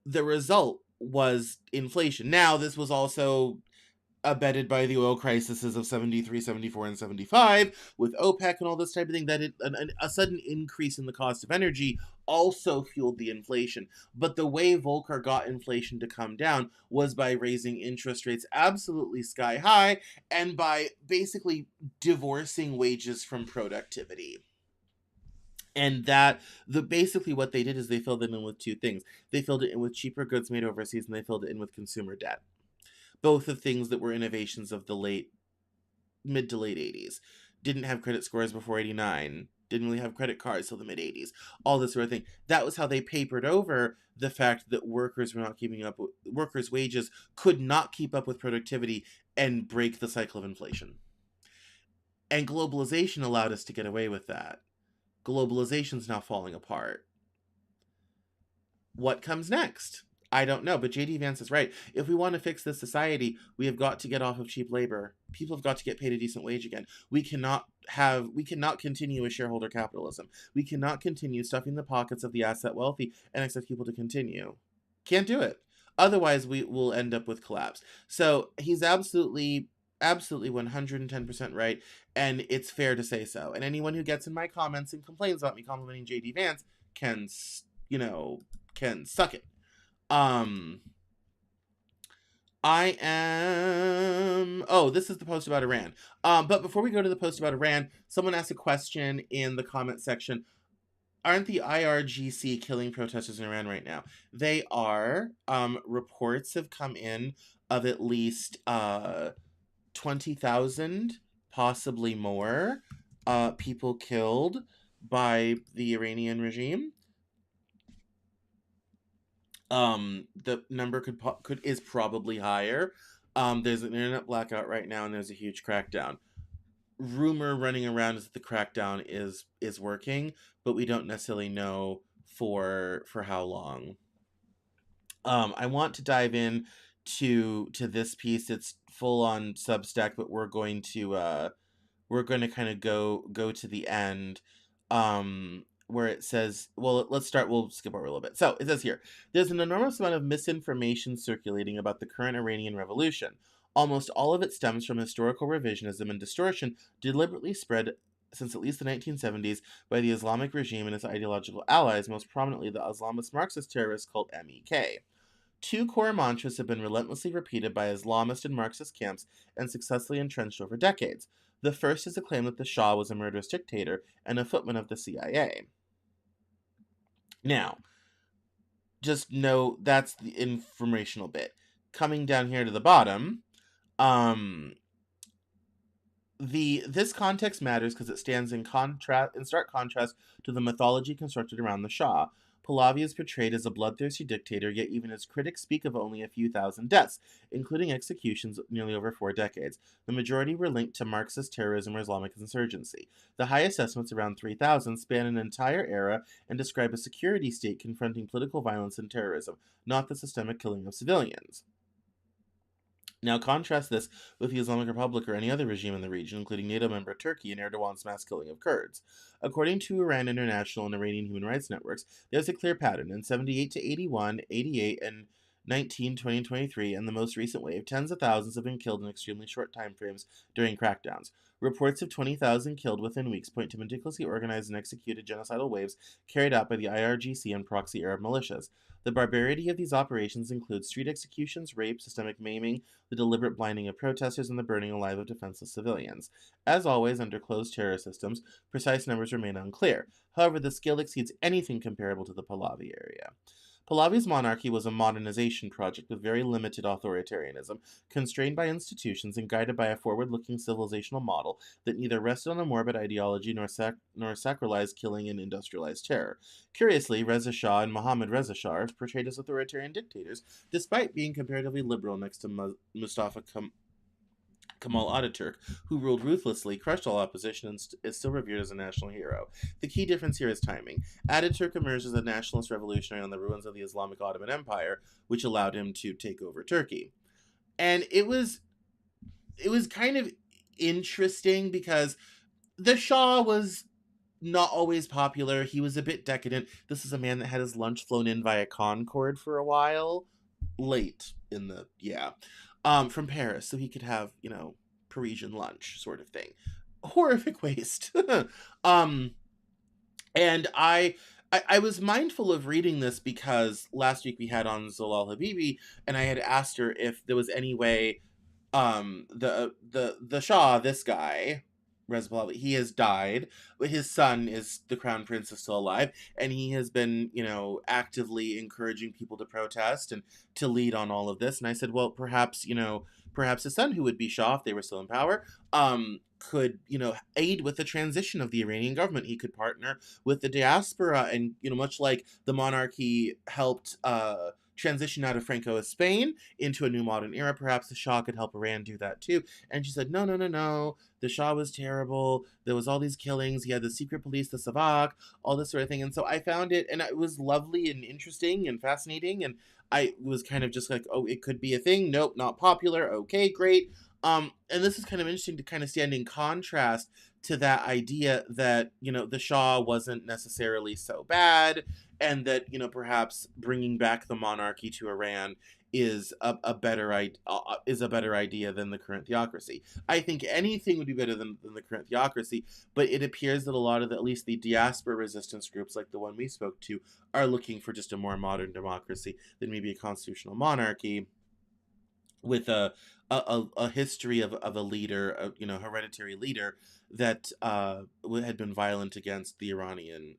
The result was inflation. Now, this was also abetted by the oil crises of 73, 74, and 75 with OPEC and all this type of thing, that a sudden increase in the cost of energy also fueled the inflation. But the way Volcker got inflation to come down was by raising interest rates absolutely sky high and by basically divorcing wages from productivity. And basically what they did is they filled it in with two things. They filled it in with cheaper goods made overseas, and they filled it in with consumer debt. Both of things that were innovations of the mid to late 80s. Didn't have credit scores before 89. didn't really have credit cards till the mid-'80s, all this sort of thing. That was how they papered over the fact that workers were not keeping up with, workers' wages could not keep up with productivity and break the cycle of inflation. And globalization allowed us to get away with that. Globalization's now falling apart. What comes next? I don't know, but J.D. Vance is right. If we want to fix this society, we have got to get off of cheap labor. People have got to get paid a decent wage again. We cannot continue with shareholder capitalism. We cannot continue stuffing the pockets of the asset wealthy and expect people to continue. Can't do it. Otherwise, we will end up with collapse. So he's absolutely 110% right, and it's fair to say so. And anyone who gets in my comments and complains about me complimenting J.D. Vance can suck it. I am... Oh, this is the post about Iran. But before we go to the post about Iran, someone asked a question in the comment section. Aren't the IRGC killing protesters in Iran right now? They are. Reports have come in of at least 20,000, possibly more, people killed by the Iranian regime. The number is probably higher. There's an internet blackout right now, and there's a huge crackdown. Rumor running around is that the crackdown is working, but we don't necessarily know for how long. I want to dive in to this piece. It's full on Substack, but we're going to kind of go to the end. Where it says, well, we'll skip over a little bit. So it says here, there's an enormous amount of misinformation circulating about the current Iranian revolution. Almost all of it stems from historical revisionism and distortion deliberately spread since at least the 1970s by the Islamic regime and its ideological allies, most prominently the Islamist Marxist terrorist called MEK. Two core mantras have been relentlessly repeated by Islamist and Marxist camps and successfully entrenched over decades. The first is the claim that the Shah was a murderous dictator and a footman of the CIA. Now, just know that's the informational bit. Coming down here to the bottom, this context matters because it stands in stark contrast to the mythology constructed around the Shah. Pahlavi is portrayed as a bloodthirsty dictator, yet even his critics speak of only a few thousand deaths, including executions nearly over 4 decades. The majority were linked to Marxist terrorism or Islamic insurgency. The highest estimates, around 3,000, span an entire era and describe a security state confronting political violence and terrorism, not the systemic killing of civilians. Now contrast this with the Islamic Republic or any other regime in the region, including NATO member Turkey and Erdogan's mass killing of Kurds. According to Iran International and Iranian human rights networks, there's a clear pattern. In 78 to 81, 88, and 19, 20, and 23, and the most recent wave, tens of thousands have been killed in extremely short time frames during crackdowns. Reports of 20,000 killed within weeks point to meticulously organized and executed genocidal waves carried out by the IRGC and proxy Arab militias. The barbarity of these operations includes street executions, rape, systemic maiming, the deliberate blinding of protesters, and the burning alive of defenseless civilians. As always, under closed terror systems, precise numbers remain unclear. However, the scale exceeds anything comparable to the Pahlavi area. Pahlavi's monarchy was a modernization project with very limited authoritarianism, constrained by institutions and guided by a forward-looking civilizational model that neither rested on a morbid ideology nor sacralized killing and industrialized terror. Curiously, Reza Shah and Mohammad Reza Shah are portrayed as authoritarian dictators, despite being comparatively liberal next to Mustafa Kemal Ataturk, who ruled ruthlessly, crushed all opposition, and is still revered as a national hero. The key difference here is timing. Ataturk emerged as a nationalist revolutionary on the ruins of the Islamic Ottoman Empire, which allowed him to take over Turkey. And it was kind of interesting because the Shah was not always popular. He was a bit decadent. This is a man that had his lunch flown in via Concorde for a while. Late in the, from Paris, so he could have, Parisian lunch sort of thing. Horrific waste. And I was mindful of reading this because last week we had on Zalal Habibi, and I had asked her if there was any way the Shah, this guy, Reza Pahlavi. He has died, but his son is the crown prince, is still alive, and he has been, actively encouraging people to protest and to lead on all of this. And I said, well, perhaps, perhaps his son, who would be Shah if they were still in power, could, aid with the transition of the Iranian government. He could partner with the diaspora, and, much like the monarchy helped transition out of Francoist Spain into a new modern era, perhaps the Shah could help Iran do that too. And she said, no, no, no, no. The Shah was terrible. There was all these killings. He had the secret police, the Savak, all this sort of thing. And so I found it, and it was lovely and interesting and fascinating. And I was kind of just like, oh, it could be a thing. Nope, not popular. Okay, great. And this is kind of interesting to kind of stand in contrast to that idea that, the Shah wasn't necessarily so bad, and that, perhaps bringing back the monarchy to Iran is a better idea than the current theocracy. I think anything would be better than the current theocracy, but it appears that a lot of at least the diaspora resistance groups, like the one we spoke to, are looking for just a more modern democracy than maybe a constitutional monarchy with a history of a leader, hereditary leader that had been violent against the Iranian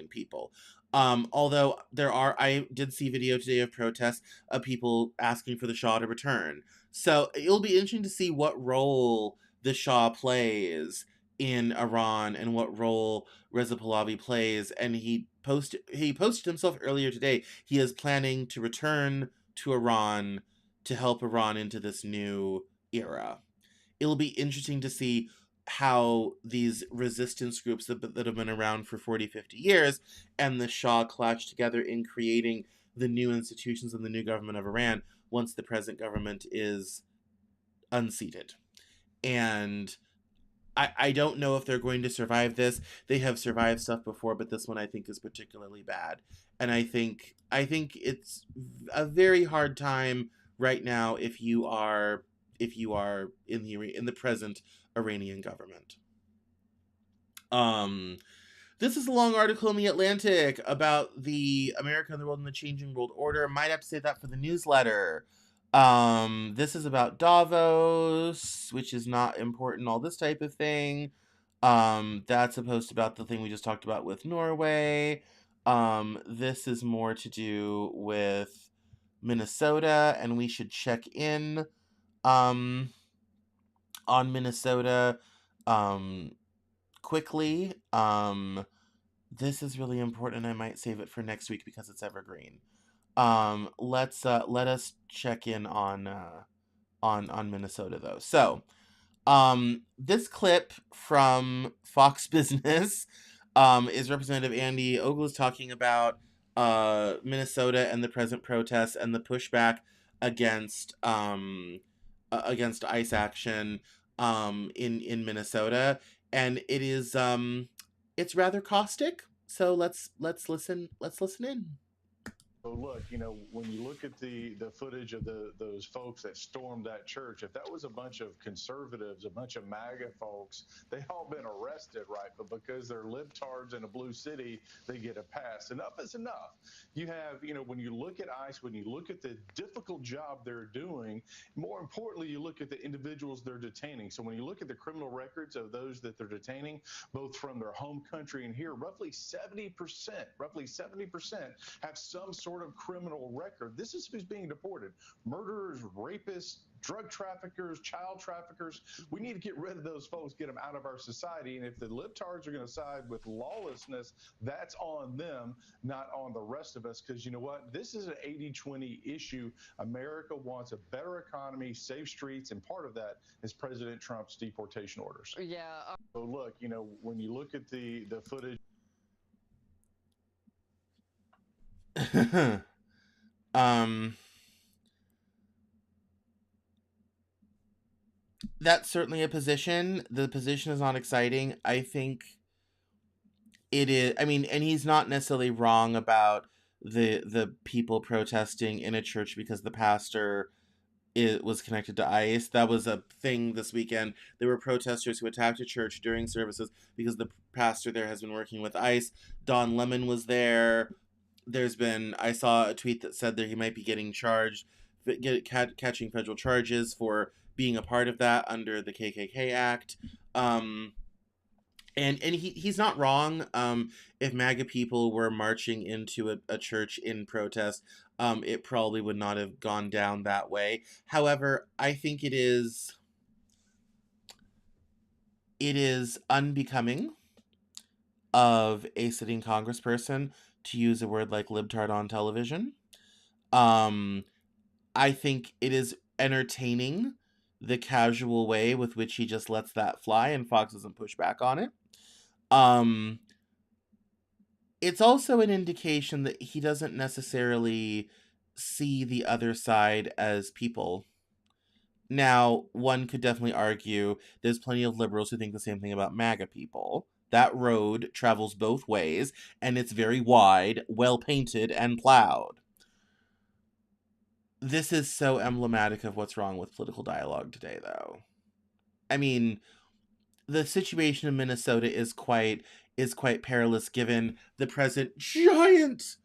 people. Although I did see video today of protests of people asking for the Shah to return. So it'll be interesting to see what role the Shah plays in Iran and what role Reza Pahlavi plays. And he posted himself earlier today. He is planning to return to Iran to help Iran into this new era. It'll be interesting to see how these resistance groups that have been around for 40, 50 years and the Shah clash together in creating the new institutions and the new government of Iran once the present government is unseated. And I don't know if they're going to survive this. They have survived stuff before, but this one I think is particularly bad. And I think it's a very hard time right now if you are in the present Iranian government. This is a long article in The Atlantic about the America and the World and the Changing World Order. Might have to say that for the newsletter. This is about Davos, which is not important, all this type of thing. That's a post about the thing we just talked about with Norway. This is more to do with Minnesota, and we should check in on Minnesota quickly. This is really important, and I might save it for next week because it's evergreen. Let us check in on Minnesota though. So, this clip from Fox Business is Representative Andy Ogles talking about Minnesota and the present protests and the pushback against ICE action in Minnesota, and it is it's rather caustic. So let's listen in. So look, when you look at the footage of those folks that stormed that church, if that was a bunch of conservatives, a bunch of MAGA folks, they all been arrested, right? But because they're libtards in a blue city, they get a pass. Enough is enough. You have, when you look at ICE, when you look at the difficult job they're doing, more importantly, you look at the individuals they're detaining. So when you look at the criminal records of those that they're detaining, both from their home country and here, roughly 70% have some sort of criminal record. This is who's being deported: murderers, rapists, drug traffickers, child traffickers. We need to get rid of those folks, get them out of our society. And if the libtards are going to side with lawlessness, that's on them, not on the rest of us. Because you know what? This is an 80-20 issue. America wants a better economy, safe streets, and part of that is President Trump's deportation orders. Yeah. So look, when you look at the footage. That's certainly a position. The position is not exciting. I think it is. I mean, and he's not necessarily wrong about the people protesting in a church because the pastor was connected to ICE. That was a thing this weekend. There were protesters who attacked a church during services because the pastor there has been working with ICE. Don Lemon was there. I saw a tweet that said that he might be getting charged, catching federal charges for being a part of that under the KKK Act. And he's not wrong. If MAGA people were marching into a church in protest, it probably would not have gone down that way. However, I think it is unbecoming of a sitting congressperson to use a word like libtard on television. I think it is entertaining the casual way with which he just lets that fly and Fox doesn't push back on it. It's also an indication that he doesn't necessarily see the other side as people. Now, one could definitely argue there's plenty of liberals who think the same thing about MAGA people. That road travels both ways, and it's very wide, well painted, and plowed. This is so emblematic of what's wrong with political dialogue today, though. I mean, the situation in Minnesota is quite perilous given the present giant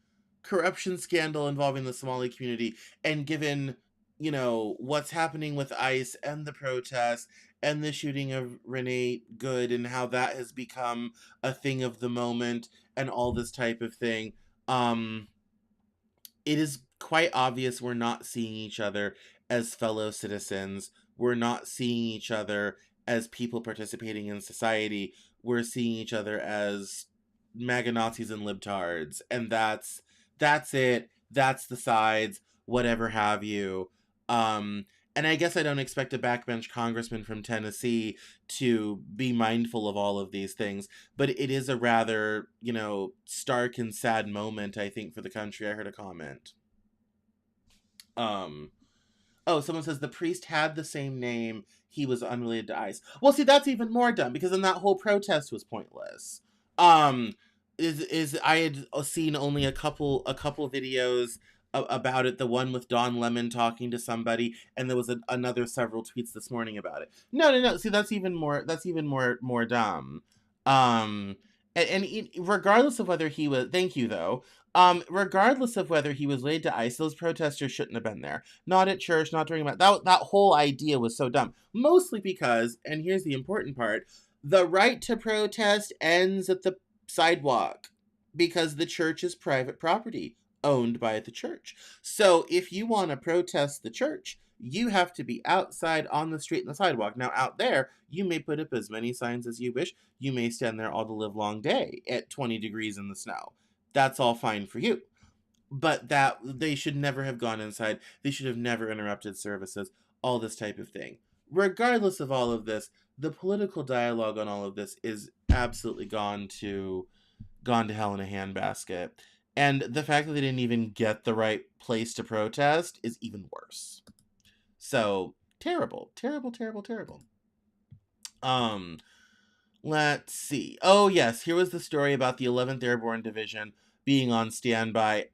corruption scandal involving the Somali community, and given, you know, what's happening with ICE and the protests and the shooting of Renee Good and how that has become a thing of the moment and all this type of thing. It is quite obvious we're not seeing each other as fellow citizens. We're not seeing each other as people participating in society. We're seeing each other as MAGA Nazis and libtards. And that's it. That's the sides, whatever have you. And I guess I don't expect a backbench congressman from Tennessee to be mindful of all of these things, but it is a rather, you know, stark and sad moment, I think, for the country. I heard a comment. Oh, someone says the priest had the same name. He was unrelated to ICE. Well, see, that's even more dumb because then that whole protest was pointless. Is I had seen only a couple videos about it. The one with Don Lemon talking to somebody, and there was another several tweets this morning about it. No. See, that's even more dumb. And regardless of whether he was, thank you though. Regardless of whether he was related to ICE, those protesters shouldn't have been there. Not at church, not during that whole idea was so dumb. Mostly because, and here's the important part, the right to protest ends at the sidewalk because the church is private property owned by the church. So if you want to protest the church, you have to be outside on the street and the sidewalk. Now out there, you may put up as many signs as you wish. You may stand there all the live long day at 20 degrees in the snow. That's all fine for you. But that they should never have gone inside. They should have never interrupted services, all this type of thing. Regardless of all of this, the political dialogue on all of this is absolutely gone to hell in a handbasket. And the fact that they didn't even get the right place to protest is even worse. So, terrible. Let's see. Oh, yes, here was the story about the 11th Airborne Division being on standby.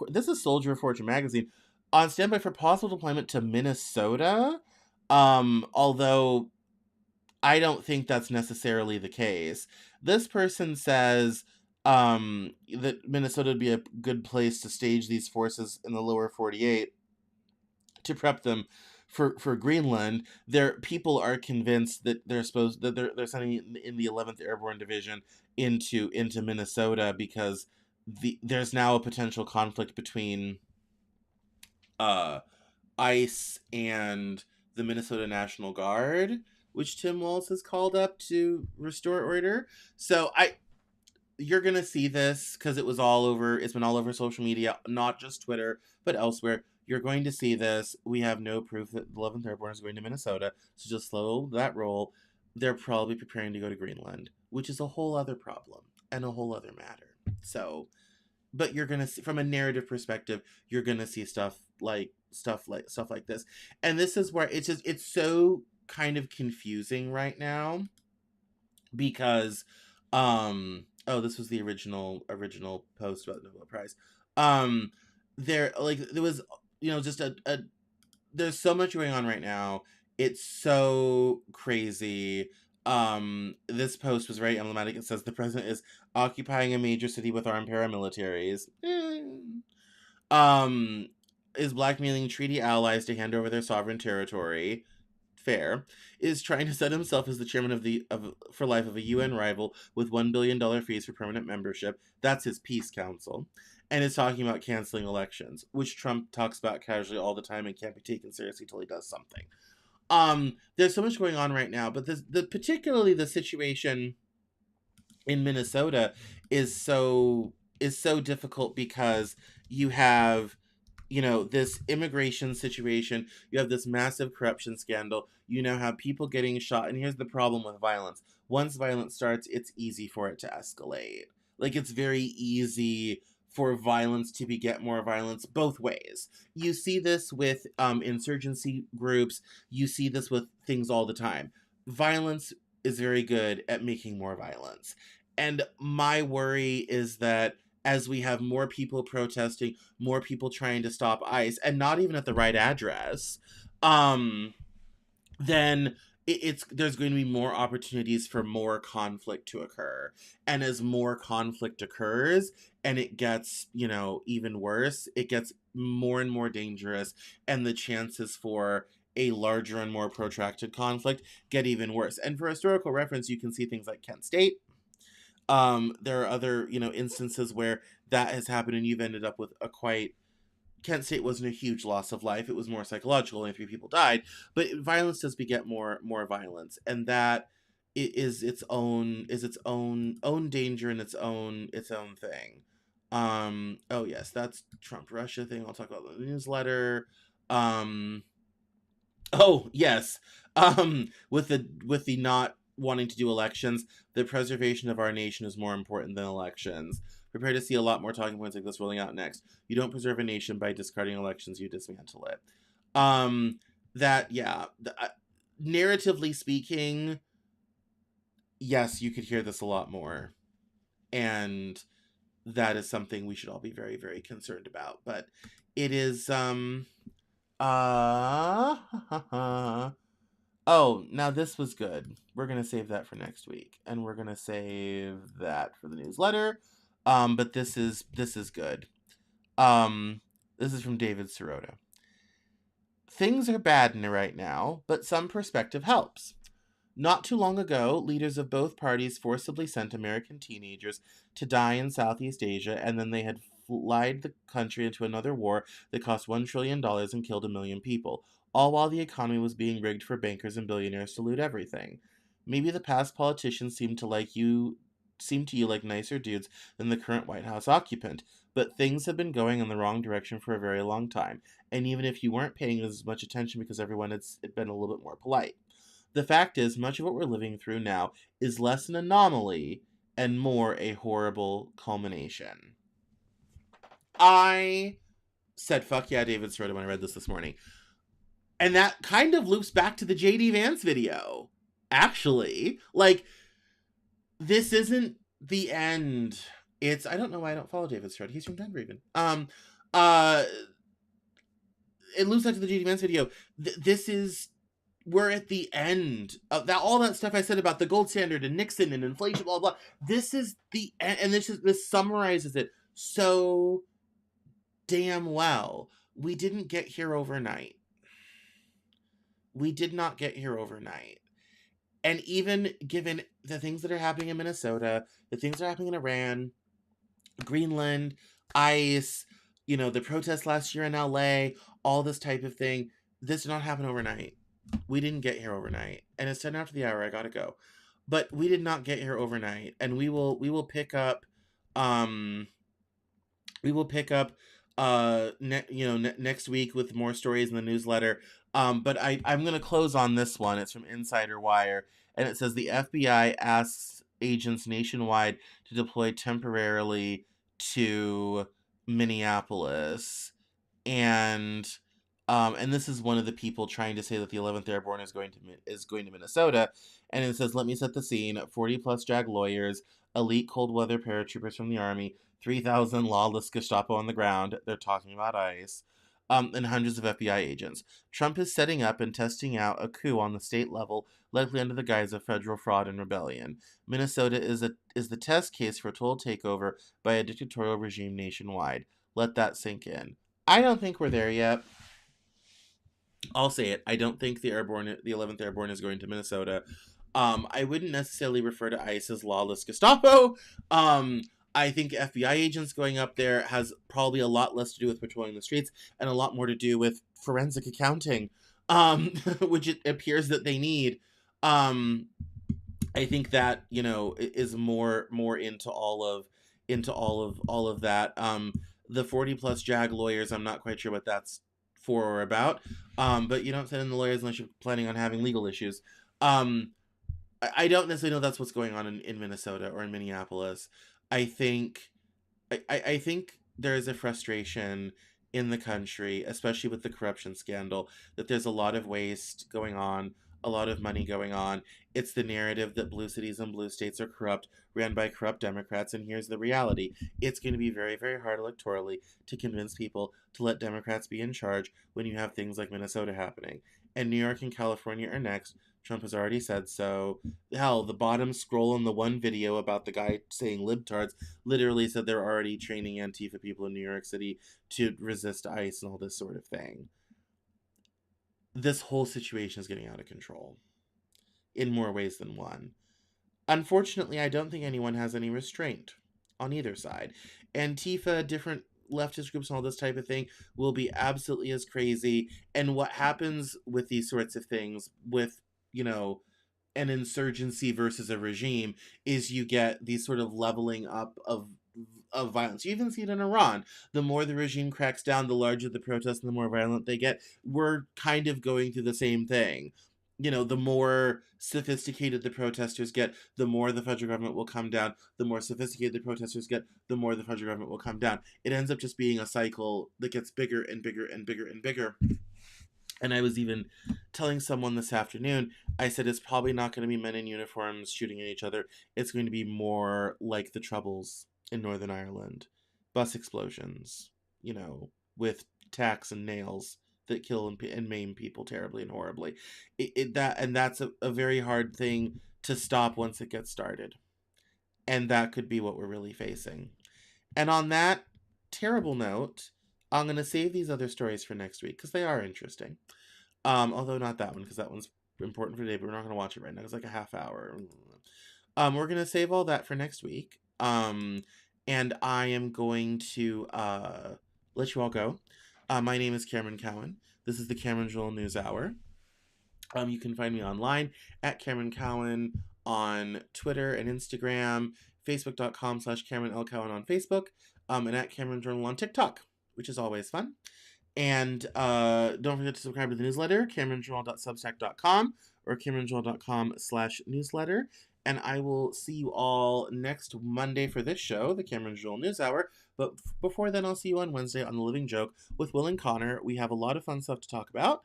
This is Soldier of Fortune magazine. On standby for possible deployment to Minnesota. Although I don't think that's necessarily the case. This person says that Minnesota would be a good place to stage these forces in the lower 48 to prep them for Greenland. People are convinced that they're sending in the 11th Airborne Division into Minnesota because there's now a potential conflict between ICE and the Minnesota National Guard, which Tim Walz has called up to restore order. So you're going to see this because it's been all over social media, not just Twitter, but elsewhere. You're going to see this. We have no proof that the 11th Airborne is going to Minnesota, so just slow that roll. They're probably preparing to go to Greenland, which is a whole other problem and a whole other matter. So, but you're going to see, from a narrative perspective, you're going to see stuff like this. And this is where it's so kind of confusing right now because this was the original post about the Nobel Prize. There was, just there's so much going on right now. It's so crazy. This post was very emblematic. It says the president is occupying a major city with armed paramilitaries. Is blackmailing treaty allies to hand over their sovereign territory. fair, is trying to set himself as the chairman for life of a UN rival with $1 billion fees for permanent membership. That's his peace council. And is talking about canceling elections, which Trump talks about casually all the time and can't be taken seriously until he does something. There's so much going on right now, but particularly the situation in Minnesota is so difficult because you have, this immigration situation, you have this massive corruption scandal, you now have people getting shot, and here's the problem with violence. Once violence starts, it's easy for it to escalate. Like, it's very easy for violence to beget more violence both ways. You see this with insurgency groups, you see this with things all the time. Violence is very good at making more violence. And my worry is that as we have more people protesting, more people trying to stop ICE, and not even at the right address, then there's going to be more opportunities for more conflict to occur. And as more conflict occurs and it gets, even worse, it gets more and more dangerous, and the chances for a larger and more protracted conflict get even worse. And for historical reference, you can see things like Kent State. There are other, instances where that has happened, and you've ended up with Kent State wasn't a huge loss of life. It was more psychological. Only 3 people died, but violence does beget more violence, and that is its own danger and its own thing. Oh yes, that's Trump Russia thing. I'll talk about the newsletter. Oh yes, with the not wanting to do elections, the preservation of our nation is more important than elections. Prepare to see a lot more talking points like this rolling out next. You don't preserve a nation by discarding elections, you dismantle it. Narratively speaking, yes, you could hear this a lot more. And that is something we should all be very, very concerned about. But it is, oh, now this was good. We're going to save that for next week. And we're going to save that for the newsletter. But this is good. This is from David Sirota. Things are bad in it right now, but some perspective helps. Not too long ago, leaders of both parties forcibly sent American teenagers to die in Southeast Asia, and then they had lied the country into another war that cost $1 trillion and killed 1 million people, all while the economy was being rigged for bankers and billionaires to loot everything. Maybe the past politicians seem to you like nicer dudes than the current White House occupant, but things have been going in the wrong direction for a very long time, and even if you weren't paying as much attention because everyone had been a little bit more polite. The fact is, much of what we're living through now is less an anomaly and more a horrible culmination. I said, fuck yeah, David Sirota, when I read this morning. And that kind of loops back to the J.D. Vance video. Actually, this isn't the end. I don't know why I don't follow David Sirota. He's from Denver even. It loops back to the J.D. Vance video. We're at the end of that. All that stuff I said about the gold standard and Nixon and inflation, blah, blah. This is the end, and this summarizes it so damn well. We didn't get here overnight. We did not get here overnight. And even given the things that are happening in Minnesota, the things that are happening in Iran, Greenland, ICE, the protests last year in LA, all this type of thing, this did not happen overnight. We didn't get here overnight. And it's 10 after the hour, I gotta go. But we did not get here overnight. And we will pick up next week with more stories in the newsletter. But I'm gonna close on this one. It's from Insider Wire, and it says the FBI asks agents nationwide to deploy temporarily to Minneapolis, and this is one of the people trying to say that the 11th Airborne is going to Minnesota, and it says, let me set the scene: 40 plus JAG lawyers, elite cold weather paratroopers from the Army, 3,000 lawless Gestapo on the ground. They're talking about ICE. And hundreds of FBI agents. Trump is setting up and testing out a coup on the state level, likely under the guise of federal fraud and rebellion. Minnesota is the test case for a total takeover by a dictatorial regime nationwide. Let that sink in. I don't think we're there yet. I'll say it. I don't think the 11th Airborne is going to Minnesota. I wouldn't necessarily refer to ICE as lawless Gestapo. I think FBI agents going up there has probably a lot less to do with patrolling the streets and a lot more to do with forensic accounting, which it appears that they need. Um, I think that, you know, is more into all of that. The 40 plus JAG lawyers, I'm not quite sure what that's for or about. But you don't send in the lawyers unless you're planning on having legal issues. I don't necessarily know that's what's going on in Minnesota or in Minneapolis. I think I think there is a frustration in the country, especially with the corruption scandal, that there's a lot of waste going on, a lot of money going on. It's the narrative that blue cities and blue states are corrupt, ran by corrupt Democrats, and here's the reality. It's going to be very, very hard electorally to convince people to let Democrats be in charge when you have things like Minnesota happening. And New York and California are next. Trump has already said so. Hell, the bottom scroll in the one video about the guy saying libtards literally said they're already training Antifa people in New York City to resist ICE and all this sort of thing. This whole situation is getting out of control in more ways than one. Unfortunately, I don't think anyone has any restraint on either side. Antifa, different leftist groups and all this type of thing will be absolutely as crazy. And what happens with these sorts of things, with, you know, an insurgency versus a regime, is you get these sort of leveling up of violence. You even see it in Iran. The more the regime cracks down, the larger the protests and the more violent they get. We're kind of going through the same thing. You know, the more sophisticated the protesters get, the more the federal government will come down. The more sophisticated the protesters get, the more the federal government will come down. It ends up just being a cycle that gets bigger and bigger and bigger and bigger. And I was even telling someone this afternoon, I said it's probably not going to be men in uniforms shooting at each other. It's going to be more like the Troubles in Northern Ireland. Bus explosions, you know, with tacks and nails that kill and maim people terribly and horribly. That's a very hard thing to stop once it gets started. And that could be what we're really facing. And on that terrible note, I'm going to save these other stories for next week because they are interesting. Although not that one because that one's important for today, but we're not going to watch it right now. It's like a half hour. We're going to save all that for next week. And I am going to let you all go. My name is Cameron Cowan. This is the Cameron Journal Newshour. You can find me online at Cameron Cowan on Twitter and Instagram, facebook.com/Cameron L. Cowan on Facebook, and at Cameron Journal on TikTok, which is always fun. And don't forget to subscribe to the newsletter, CameronJournal.substack.com or CameronJournal.com/newsletter. And I will see you all next Monday for this show, the Cameron Journal Newshour. But before then, I'll see you on Wednesday on The Living Joke with Will and Connor. We have a lot of fun stuff to talk about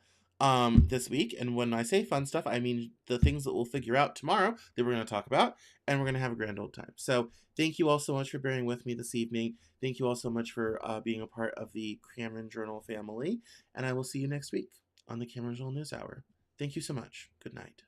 this week. And when I say fun stuff, I mean the things that we'll figure out tomorrow that we're going to talk about. And we're going to have a grand old time. So thank you all so much for bearing with me this evening. Thank you all so much for being a part of the Cameron Journal family. And I will see you next week on the Cameron Journal Newshour. Thank you so much. Good night.